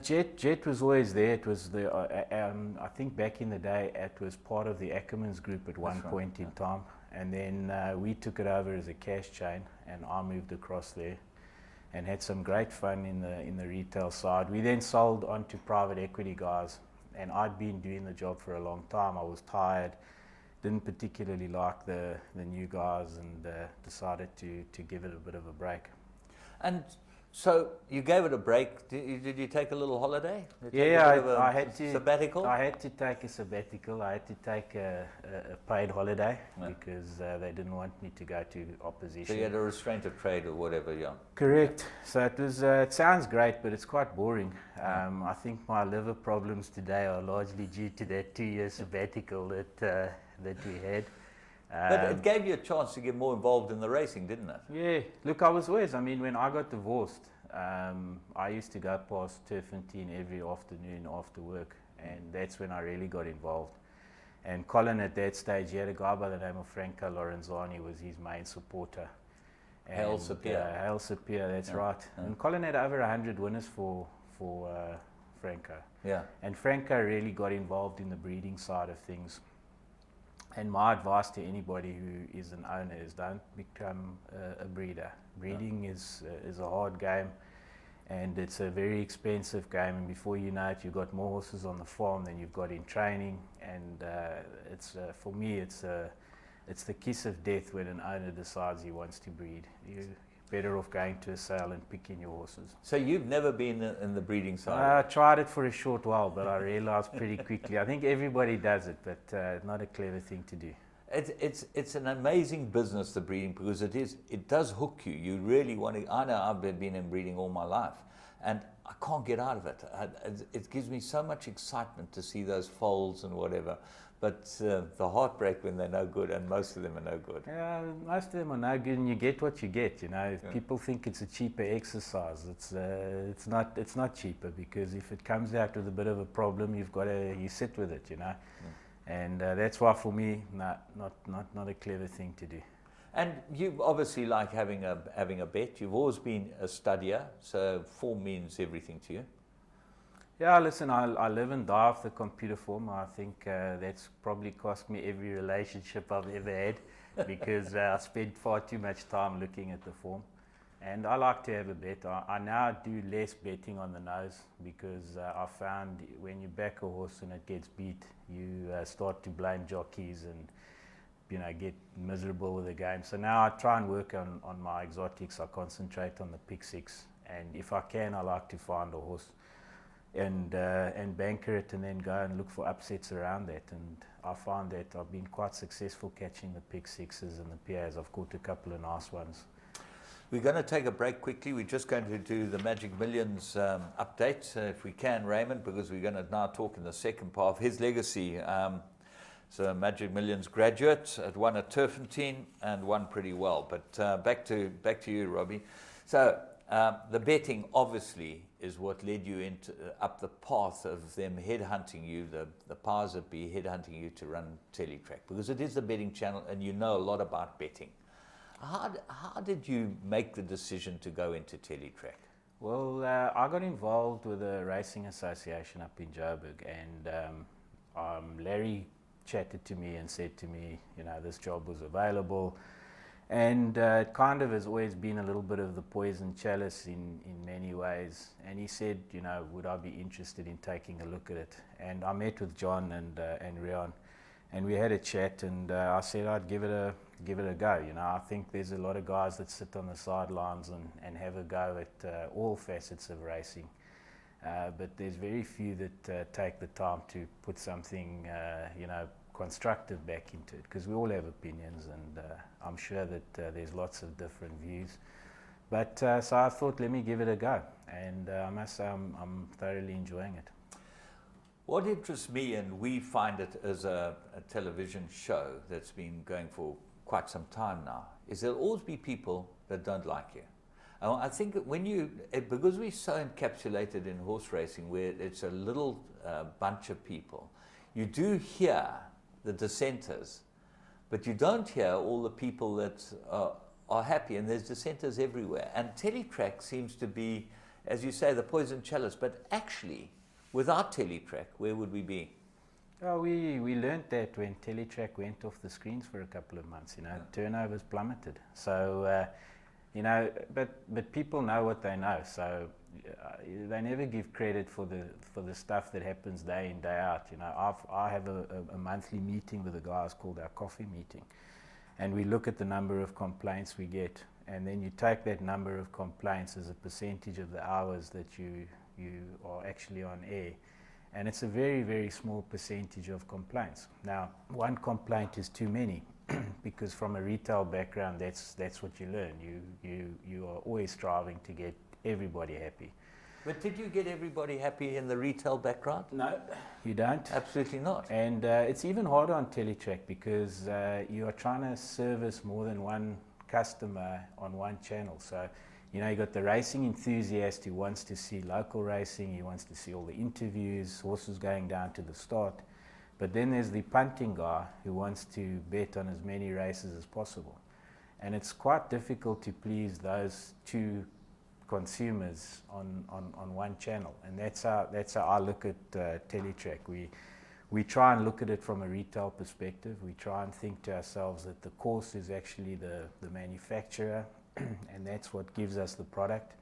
Jet was always there. It was I think back in the day, it was part of the Ackermans group at one point in time, and then we took it over as a cash chain, and I moved across there and had some great fun in the retail side. We then sold on to private equity guys, and I'd been doing the job for a long time. I was tired, didn't particularly like the new guys, and decided to give it a bit of a break. And so you gave it a break. Did you take a little holiday? I had to. Sabbatical? I had to take a sabbatical. I had to take a paid holiday because they didn't want me to go to opposition. So you had a restraint of trade or whatever, yeah. Correct. So it was. It sounds great, but it's quite boring. I think my liver problems today are largely due to that 2-year sabbatical that we had. But it gave you a chance to get more involved in the racing, didn't it? Yeah. Look, when I got divorced, I used to go past Turfentine every afternoon after work, and that's when I really got involved. And Colin, at that stage, he had a guy by the name of Franco Lorenzani was his main supporter. Hail Sapir. Hail Sapir, that's right. Yeah. And Colin had over 100 winners for Franco. Yeah. And Franco really got involved in the breeding side of things. And my advice to anybody who is an owner is don't become a breeder. Breeding is a hard game, and it's a very expensive game. And before you know it, you've got more horses on the farm than you've got in training. And it's for me, it's the kiss of death when an owner decides he wants to breed. You're better off going to a sale and picking your horses. So you've never been in the breeding side? I tried it for a short while, but I realized pretty quickly. I think everybody does it, but not a clever thing to do. It's an amazing business, the breeding, because it does hook you. You really want to. I know I've been in breeding all my life, and I can't get out of it. It gives me so much excitement to see those foals and whatever. But the heartbreak when they're no good, and most of them are no good. Yeah, most of them are no good, and you get what you get. You know, if people think it's a cheaper exercise, it's not. It's not cheaper, because if it comes out with a bit of a problem, you sit with it. You know, and that's why for me, not a clever thing to do. And you obviously like having a bet. You've always been a studier, so form means everything to you. Yeah, listen, I live and die off the computer form. I think that's probably cost me every relationship I've ever had, because I spend far too much time looking at the form. And I like to have a bet. I now do less betting on the nose, because I found when you back a horse and it gets beat, you start to blame jockeys and get miserable with the game. So now I try and work on my exotics. I concentrate on the pick six, and if I can, I like to find a horse and banker it, and then go and look for upsets around that. And I find that I've been quite successful catching the pick sixes and the PAs. I've caught a couple of nice ones. We're going to take a break quickly. We're just going to do the Magic Millions update, if we can, Raymond, because we're going to now talk in the second part of his legacy. So Magic Millions graduate, won at Turfentine and won pretty well. But back to you, Robbie. So the betting obviously is what led you up the path of them headhunting you, the powers that be headhunting you to run Teletrack, because it is the betting channel and you know a lot about betting. How did you make the decision to go into Teletrack? Well, I got involved with the racing association up in Joburg, and Larry chatted to me and said to me, you know, this job was available, and it kind of has always been a little bit of the poison chalice in many ways. And he said, you know, would I be interested in taking a look at it? And I met with John and Rion, and we had a chat, and I said I'd give it a go. You know, I think there's a lot of guys that sit on the sidelines and have a go at all facets of racing, but there's very few that take the time to put something, you know, constructive back into it, because we all have opinions, and I'm sure that there's lots of different views. But so I thought, let me give it a go, and I must say I'm thoroughly enjoying it. What interests me, and we find it as a television show that's been going for quite some time now, is there'll always be people that don't like you. I think that because we're so encapsulated in horse racing, where it's a little bunch of people, you do hear the dissenters, but you don't hear all the people that are happy, and there's dissenters everywhere. And Teletrack seems to be, as you say, the poison chalice, but actually, without Teletrack, where would we be? Oh, we learned that when Teletrack went off the screens for a couple of months, you know, turnovers plummeted. So, you know, but people know what they know, so they never give credit for the stuff that happens day in, day out. You know, I have a monthly meeting with the guys called our coffee meeting, and we look at the number of complaints we get, and then you take that number of complaints as a percentage of the hours that you are actually on air. And it's a very, very small percentage of complaints. Now, one complaint is too many, because from a retail background, that's what you learn. You are always striving to get everybody happy. But did you get everybody happy in the retail background? No, you don't. Absolutely not. And it's even harder on Teletrack, because you are trying to service more than one customer on one channel. So, you know, you got the racing enthusiast who wants to see local racing, he wants to see all the interviews, horses going down to the start. But then there's the punting guy who wants to bet on as many races as possible. And it's quite difficult to please those two consumers on one channel. And that's how I look at Teletrack. We try and look at it from a retail perspective. We try and think to ourselves that the course is actually the manufacturer, and that's what gives us the product,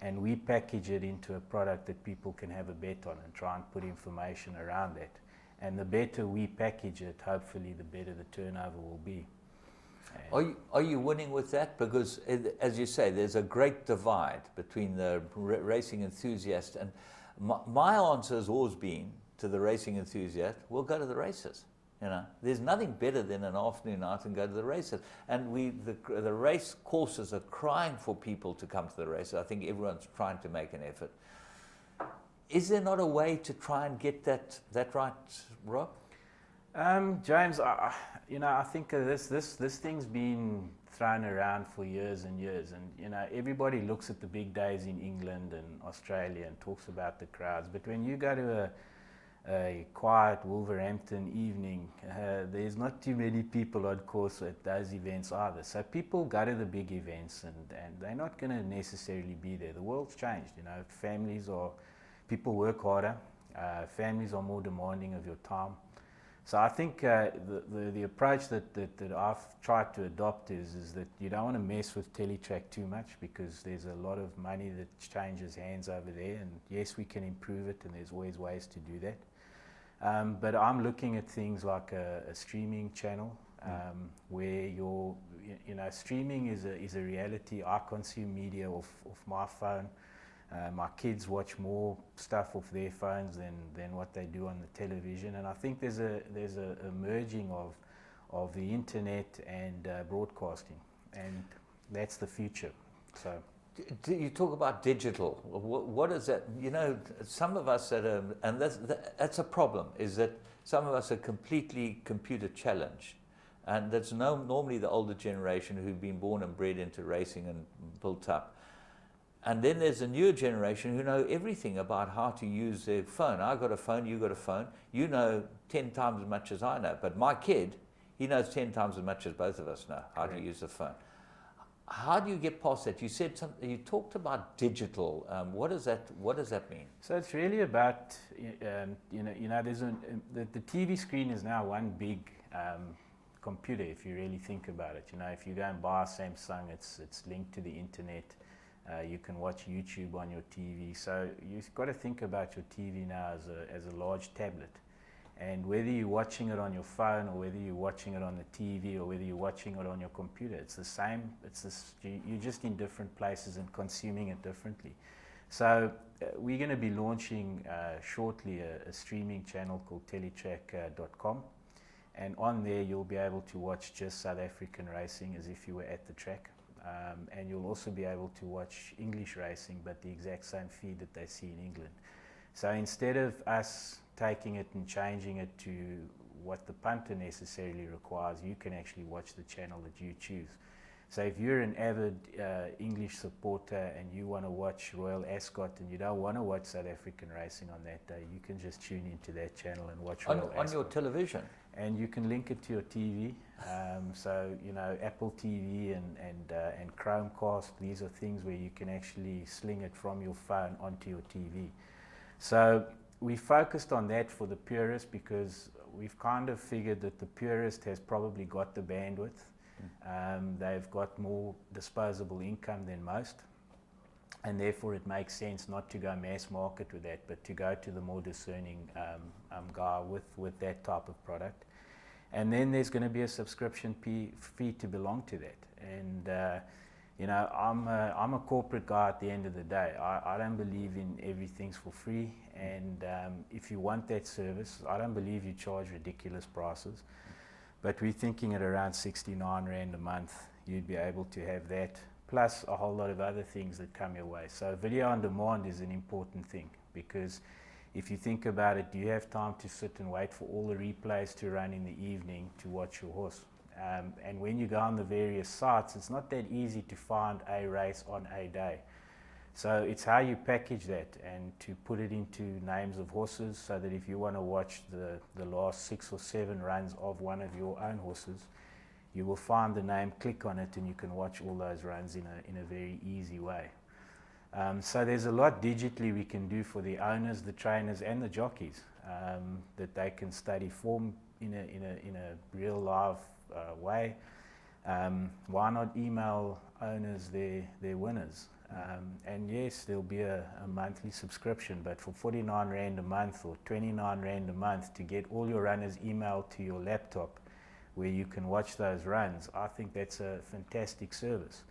and we package it into a product that people can have a bet on and try and put information around that. And the better we package it, hopefully the better the turnover will be. Are you winning with that? Because, as you say, there's a great divide between the racing enthusiast, and my answer has always been to the racing enthusiast, we'll go to the races. You know, there's nothing better than an afternoon out and go to the races. And the race courses are crying for people to come to the races. I think everyone's trying to make an effort. Is there not a way to try and get that right, Rob? James, you know, I think this thing's been thrown around for years and years, and you know, everybody looks at the big days in England and Australia and talks about the crowds. But when you go to a quiet Wolverhampton evening, there's not too many people on course at those events either. So people go to the big events, and they're not going to necessarily be there. The world's changed, you know. People work harder. Families are more demanding of your time. So I think the approach that I've tried to adopt is that you don't want to mess with Teletrack too much, because there's a lot of money that changes hands over there, and yes, we can improve it, and there's always ways to do that. But I'm looking at things like a streaming channel, where streaming is a reality. I consume media off my phone. My kids watch more stuff off their phones than what they do on the television, and I think there's a merging of the internet and broadcasting, and that's the future. So. You talk about digital. What is that? You know, some of us and that's a problem, is that some of us are completely computer challenged, and that's normally the older generation who've been born and bred into racing and built up. And then there's a newer generation who know everything about how to use their phone. I got a phone, you got a phone. You know 10 times as much as I know. But my kid, he knows 10 times as much as both of us know how to use the phone. How do you get past that? You said something. You talked about digital. What does that mean? So it's really about there's the TV screen is now one big computer. If you really think about it, if you go and buy a Samsung, it's linked to the internet. You can watch YouTube on your TV. So you've got to think about your TV now as a large tablet. And whether you're watching it on your phone, or whether you're watching it on the TV, or whether you're watching it on your computer, it's the same. You're just in different places and consuming it differently. So we're going to be launching shortly a streaming channel called teletrack.com. And on there, you'll be able to watch just South African racing as if you were at the track. And you'll also be able to watch English racing, but the exact same feed that they see in England. So instead of us taking it and changing it to what the punter necessarily requires, you can actually watch the channel that you choose. So if you're an avid English supporter and you want to watch Royal Ascot and you don't want to watch South African racing on that day, you can just tune into that channel and watch Royal Ascot. On your television? And you can link it to your TV. So, Apple TV and Chromecast, these are things where you can actually sling it from your phone onto your TV. So we focused on that for the purist because we've kind of figured that the purist has probably got the bandwidth. They've got more disposable income than most, and therefore it makes sense not to go mass market with that, but to go to the more discerning guy with that type of product. And then there's going to be a subscription fee to belong to that. And I'm a corporate guy at the end of the day. I don't believe in everything's for free, and if you want that service, I don't believe you charge ridiculous prices. But we're thinking at around 69 Rand a month, you'd be able to have that, plus a whole lot of other things that come your way. So video on demand is an important thing, because if you think about it, do you have time to sit and wait for all the replays to run in the evening to watch your horse? And when you go on the various sites, it's not that easy to find a race on a day. So it's how you package that and to put it into names of horses, so that if you want to watch the last 6 or 7 runs of one of your own horses, you will find the name, click on it, and you can watch all those runs in a very easy way. So there's a lot digitally we can do for the owners, the trainers, and the jockeys, that they can study form in a real live way. Why not email owners their winners? And yes, there'll be a monthly subscription, but for 49 Rand a month or 29 Rand a month to get all your runners emailed to your laptop where you can watch those runs, I think that's a fantastic service.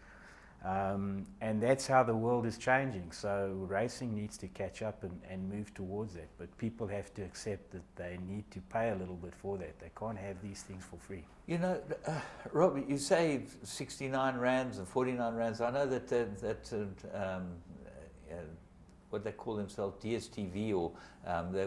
And that's how the world is changing. So racing needs to catch up and move towards that. But people have to accept that they need to pay a little bit for that. They can't have these things for free. Robbie, you say 69 Rands and 49 Rands. I know that what they call themselves, DSTV, or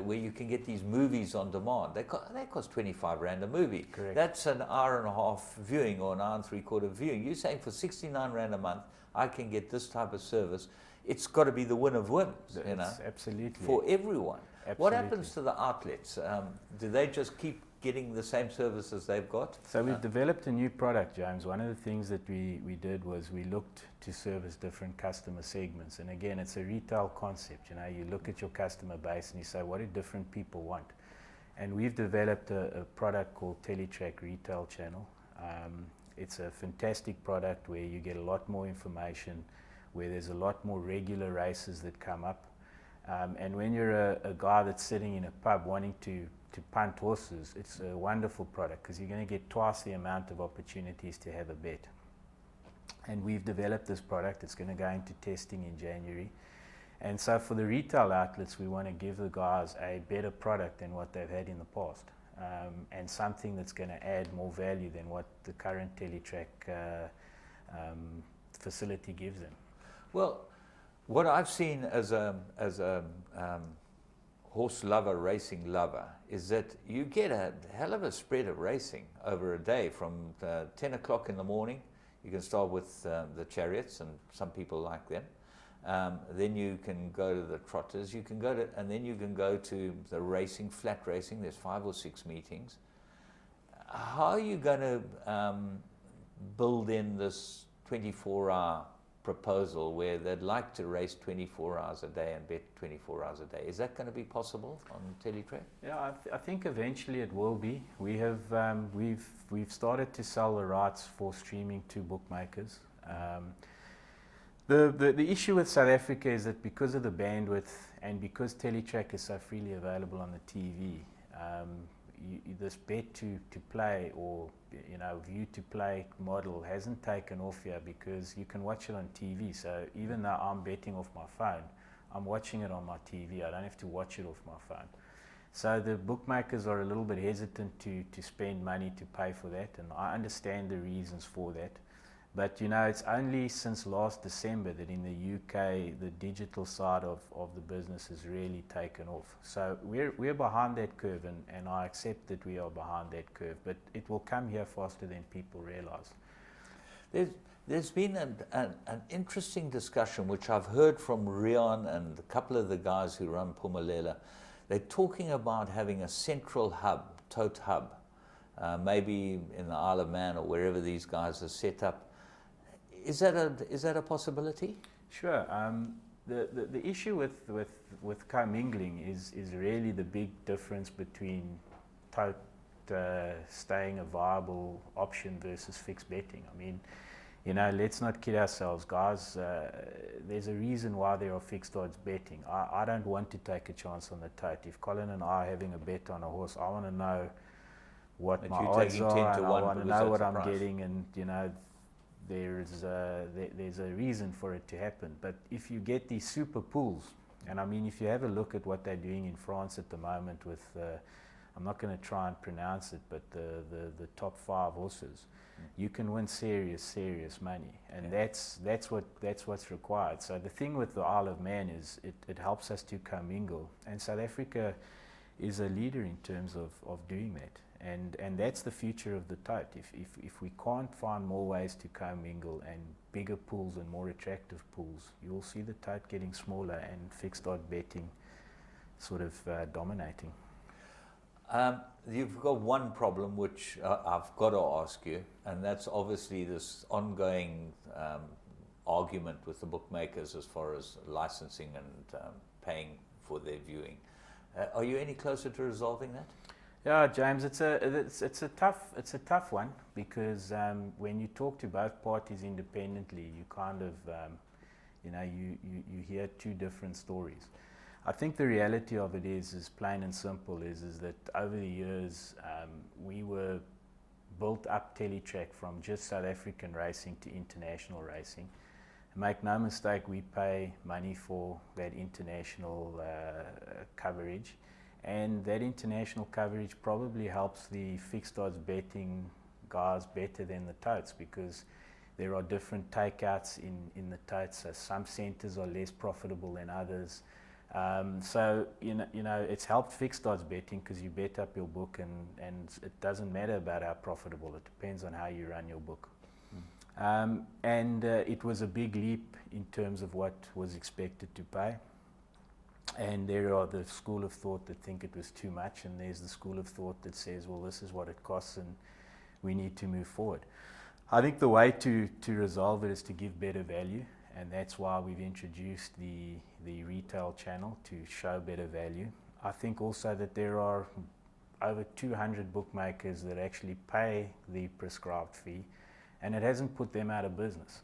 where you can get these movies on demand. They cost 25 Rand a movie. Correct. That's an hour and a half viewing or an hour and 3/4 viewing. You're saying for 69 Rand a month, I can get this type of service. It's got to be the win of wins, Absolutely. for everyone. Absolutely. What happens to the outlets? Do they just keep getting the same services they've got? So we've developed a new product, James. One of the things that we did was we looked to service different customer segments. And again, it's a retail concept. You look at your customer base and you say, what do different people want? And we've developed a product called Teletrack Retail Channel. It's a fantastic product where you get a lot more information, where there's a lot more regular races that come up. And when you're a guy that's sitting in a pub wanting to punt horses, it's a wonderful product because you're going to get twice the amount of opportunities to have a bet. And we've developed this product. It's going to go into testing in January. And so for the retail outlets, we want to give the guys a better product than what they've had in the past, and something that's going to add more value than what the current Teletrack facility gives them. Well, what I've seen as a horse lover, racing lover, is that you get a hell of a spread of racing over a day. From 10 o'clock in the morning, you can start with the chariots, and some people like them. Then you can go to the trotters, and then you can go to the racing, flat racing. There's 5 or 6 meetings. How are you going to build in this 24-hour proposal where they'd like to race 24 hours a day and bet 24 hours a day. Is that going to be possible on Teletrack? Yeah, I think eventually it will be. We have we've started to sell the rights for streaming to bookmakers. The issue with South Africa is that because of the bandwidth and because Teletrack is so freely available on the TV, this bet to play or view to play model hasn't taken off here because you can watch it on TV. So even though I'm betting off my phone, I'm watching it on my TV. I don't have to watch it off my phone. So the bookmakers are a little bit hesitant to spend money to pay for that, and I understand the reasons for that. But it's only since last December that in the UK the digital side of the business has really taken off. So we're behind that curve, and I accept that we are behind that curve, but it will come here faster than people realise. There's been an interesting discussion which I've heard from Rion and a couple of the guys who run Pumalela. They're talking about having a central hub, tote hub, maybe in the Isle of Man or wherever these guys are set up. Is that a possibility? Sure. The issue with commingling is really the big difference between tote staying a viable option versus fixed betting. I mean, let's not kid ourselves, guys. There's a reason why there are fixed odds betting. I don't want to take a chance on the tote. If Colin and I are having a bet on a horse, I want to know what my odds are, and I want to know what I'm getting, and there's a reason for it to happen. But if you get these super pools, and I mean, if you have a look at what they're doing in France at the moment with, I'm not going to try and pronounce it, but the top 5 horses, you can win serious money, and that's what's required. So the thing with the Isle of Man is it helps us to commingle, and South Africa is a leader in terms of doing that. And that's the future of the tote. If we can't find more ways to commingle and bigger pools and more attractive pools, you'll see the tote getting smaller and fixed odd betting sort of dominating. You've got one problem which I've got to ask you, and that's obviously this ongoing argument with the bookmakers as far as licensing and paying for their viewing. Are you any closer to resolving that? Yeah, James, it's a tough one because when you talk to both parties independently, you kind of you hear two different stories. I think the reality of it is plain and simple, is that over the years we were built up Teletrack from just South African racing to international racing. Make no mistake, we pay money for that international coverage. And that international coverage probably helps the fixed odds betting guys better than the totes because there are different takeouts in the totes. So some centres are less profitable than others. So it's helped fixed odds betting because you bet up your book, and it doesn't matter about how profitable. It depends on how you run your book. And it was a big leap in terms of what was expected to pay. And there are the school of thought that think it was too much, and there's the school of thought that says, well, this is what it costs and we need to move forward. I think the way to resolve it is to give better value, and that's why we've introduced the retail channel to show better value. I think also that there are over 200 bookmakers that actually pay the prescribed fee, and it hasn't put them out of business.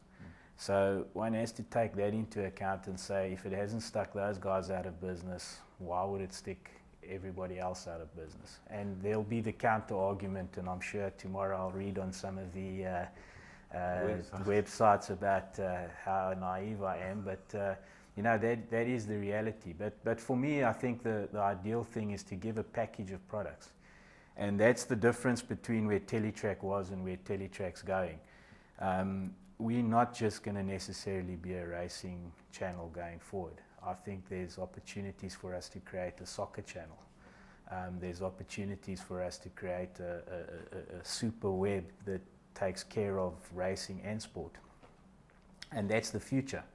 So one has to take that into account and say, if it hasn't stuck those guys out of business, why would it stick everybody else out of business? And there'll be the counter argument, and I'm sure tomorrow I'll read on some of the websites about how naive I am, but that is the reality. But for me, I think the ideal thing is to give a package of products, and that's the difference between where Teletrack was and where Teletrack's going. We're not just going to necessarily be a racing channel going forward. I think there's opportunities for us to create a soccer channel. There's opportunities for us to create a super web that takes care of racing and sport. And that's the future.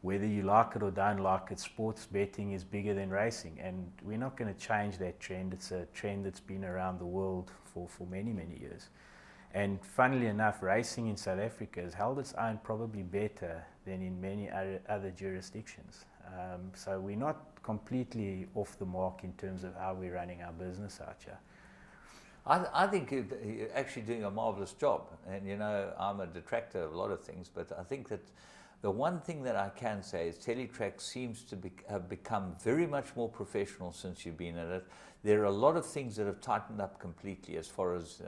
Whether you like it or don't like it, sports betting is bigger than racing. And we're not going to change that trend. It's a trend that's been around the world for many, many years. And funnily enough, racing in South Africa has held its own probably better than in many other jurisdictions. So we're not completely off the mark in terms of how we're running our business out here. I think you're actually doing a marvelous job. And, you know, I'm a detractor of a lot of things, but I think that the one thing that I can say is Teletrack seems to have become very much more professional since you've been at it. There are a lot of things that have tightened up completely as far as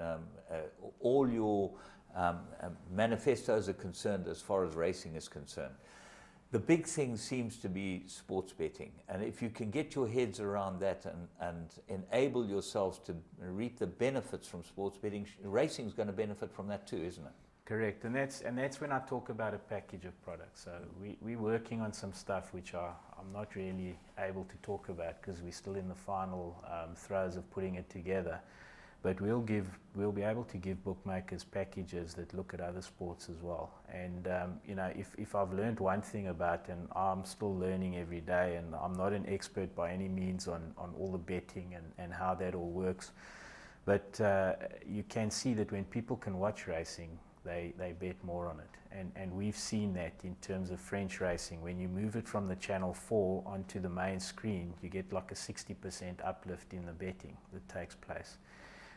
all your manifestos are concerned, as far as racing is concerned. The big thing seems to be sports betting. And if you can get your heads around that and enable yourselves to reap the benefits from sports betting, racing is going to benefit from that too, isn't it? Correct, and that's when I talk about a package of products. So we're working on some stuff which I'm not really able to talk about because we're still in the final throes of putting it together. But we'll be able to give bookmakers packages that look at other sports as well. And you know, if I've learned one thing about, and I'm still learning every day, and I'm not an expert by any means on all the betting and how that all works, but you can see that when people can watch racing, they bet more on it. And we've seen that in terms of French racing. When you move it from the Channel 4 onto the main screen, you get like a 60% uplift in the betting that takes place.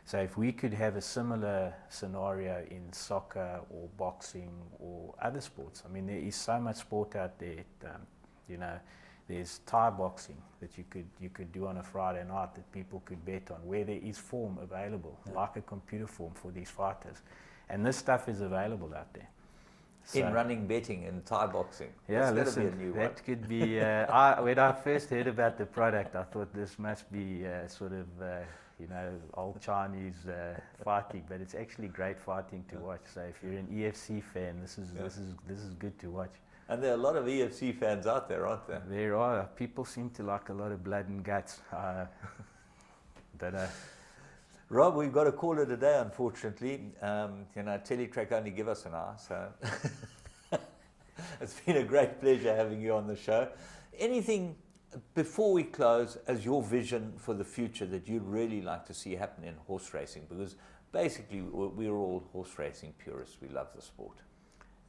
So if we could have a similar scenario in soccer or boxing or other sports, I mean, there is so much sport out there. You know, there's Thai boxing that you could do on a Friday night that people could bet on, where there is form available, like a computer form for these fighters. And this stuff is available out there. So, in running betting in Thai boxing. Yeah, that's listen, be a new that one. could be. When I first heard about the product, I thought this must be sort of, you know, old Chinese fighting, but it's actually great fighting to watch. So if you're an EFC fan, this is good to watch. And there are a lot of EFC fans out there, aren't there? There are. People seem to like a lot of blood and guts. Don't know. Rob, we've got to call it a day, unfortunately. You know, Teletrack only give us an hour, so it's been a great pleasure having you on the show. Anything before we close as your vision for the future that you'd really like to see happen in horse racing? Because basically we're all horse racing purists. We love the sport.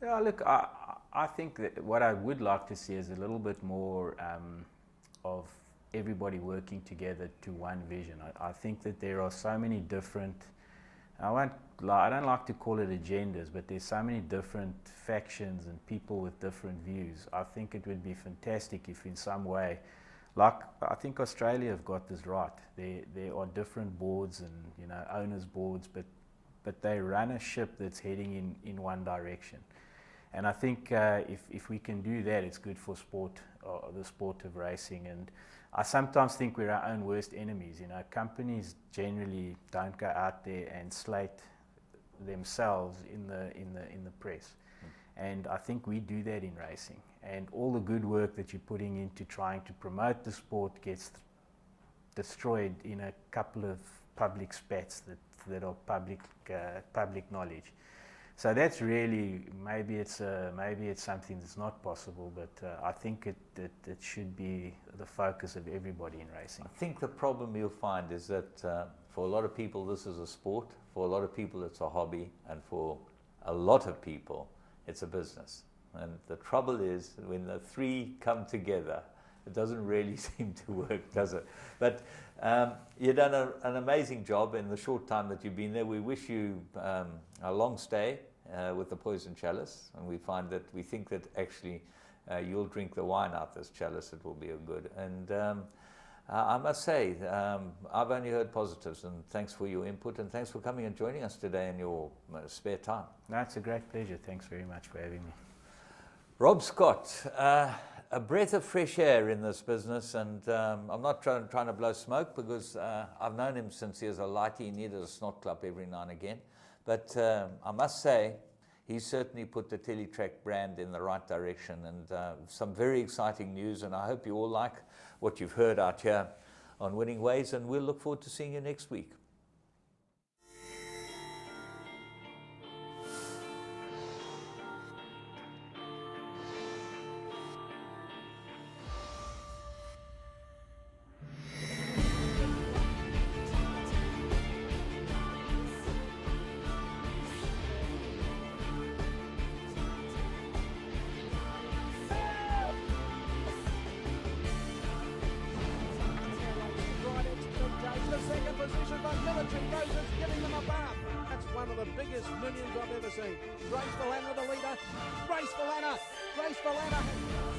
Yeah, look, I think that what I would like to see is a little bit more of everybody working together to one vision. I think that there are so many different, I don't like to call it agendas, but there's so many different factions and people with different views. I think it would be fantastic if in some way, like I think Australia have got this right. There are different boards and, you know, owners boards, but they run a ship that's heading in one direction. And I think if we can do that, it's good for sport, the sport of racing. And I sometimes think we're our own worst enemies. You know, companies generally don't go out there and slate themselves in the press. And I think we do that in racing. And all the good work that you're putting into trying to promote the sport gets destroyed in a couple of public spats that are public knowledge. So that's really, maybe it's something that's not possible, but I think it should be the focus of everybody in racing. I think the problem you'll find is that for a lot of people this is a sport, for a lot of people it's a hobby, and for a lot of people it's a business. And the trouble is when the three come together, it doesn't really seem to work, does it? But you've done an amazing job in the short time that you've been there. We wish you a long stay with the Poison Chalice, and we think that actually you'll drink the wine out this chalice. It will be a good. And I must say, I've only heard positives, and thanks for your input, and thanks for coming and joining us today in your spare time. No, it's a great pleasure. Thanks very much for having me. Rob Scott, a breath of fresh air in this business, and I'm not trying to blow smoke because I've known him since he was a lightie. He needed a snot club every now and again. But I must say, he certainly put the Teletrack brand in the right direction, and some very exciting news, and I hope you all like what you've heard out here on Winning Ways, and we'll look forward to seeing you next week. Country Roses giving them a bath. That's one of the biggest minions I've ever seen. Grace Valana, the leader. Grace Valana has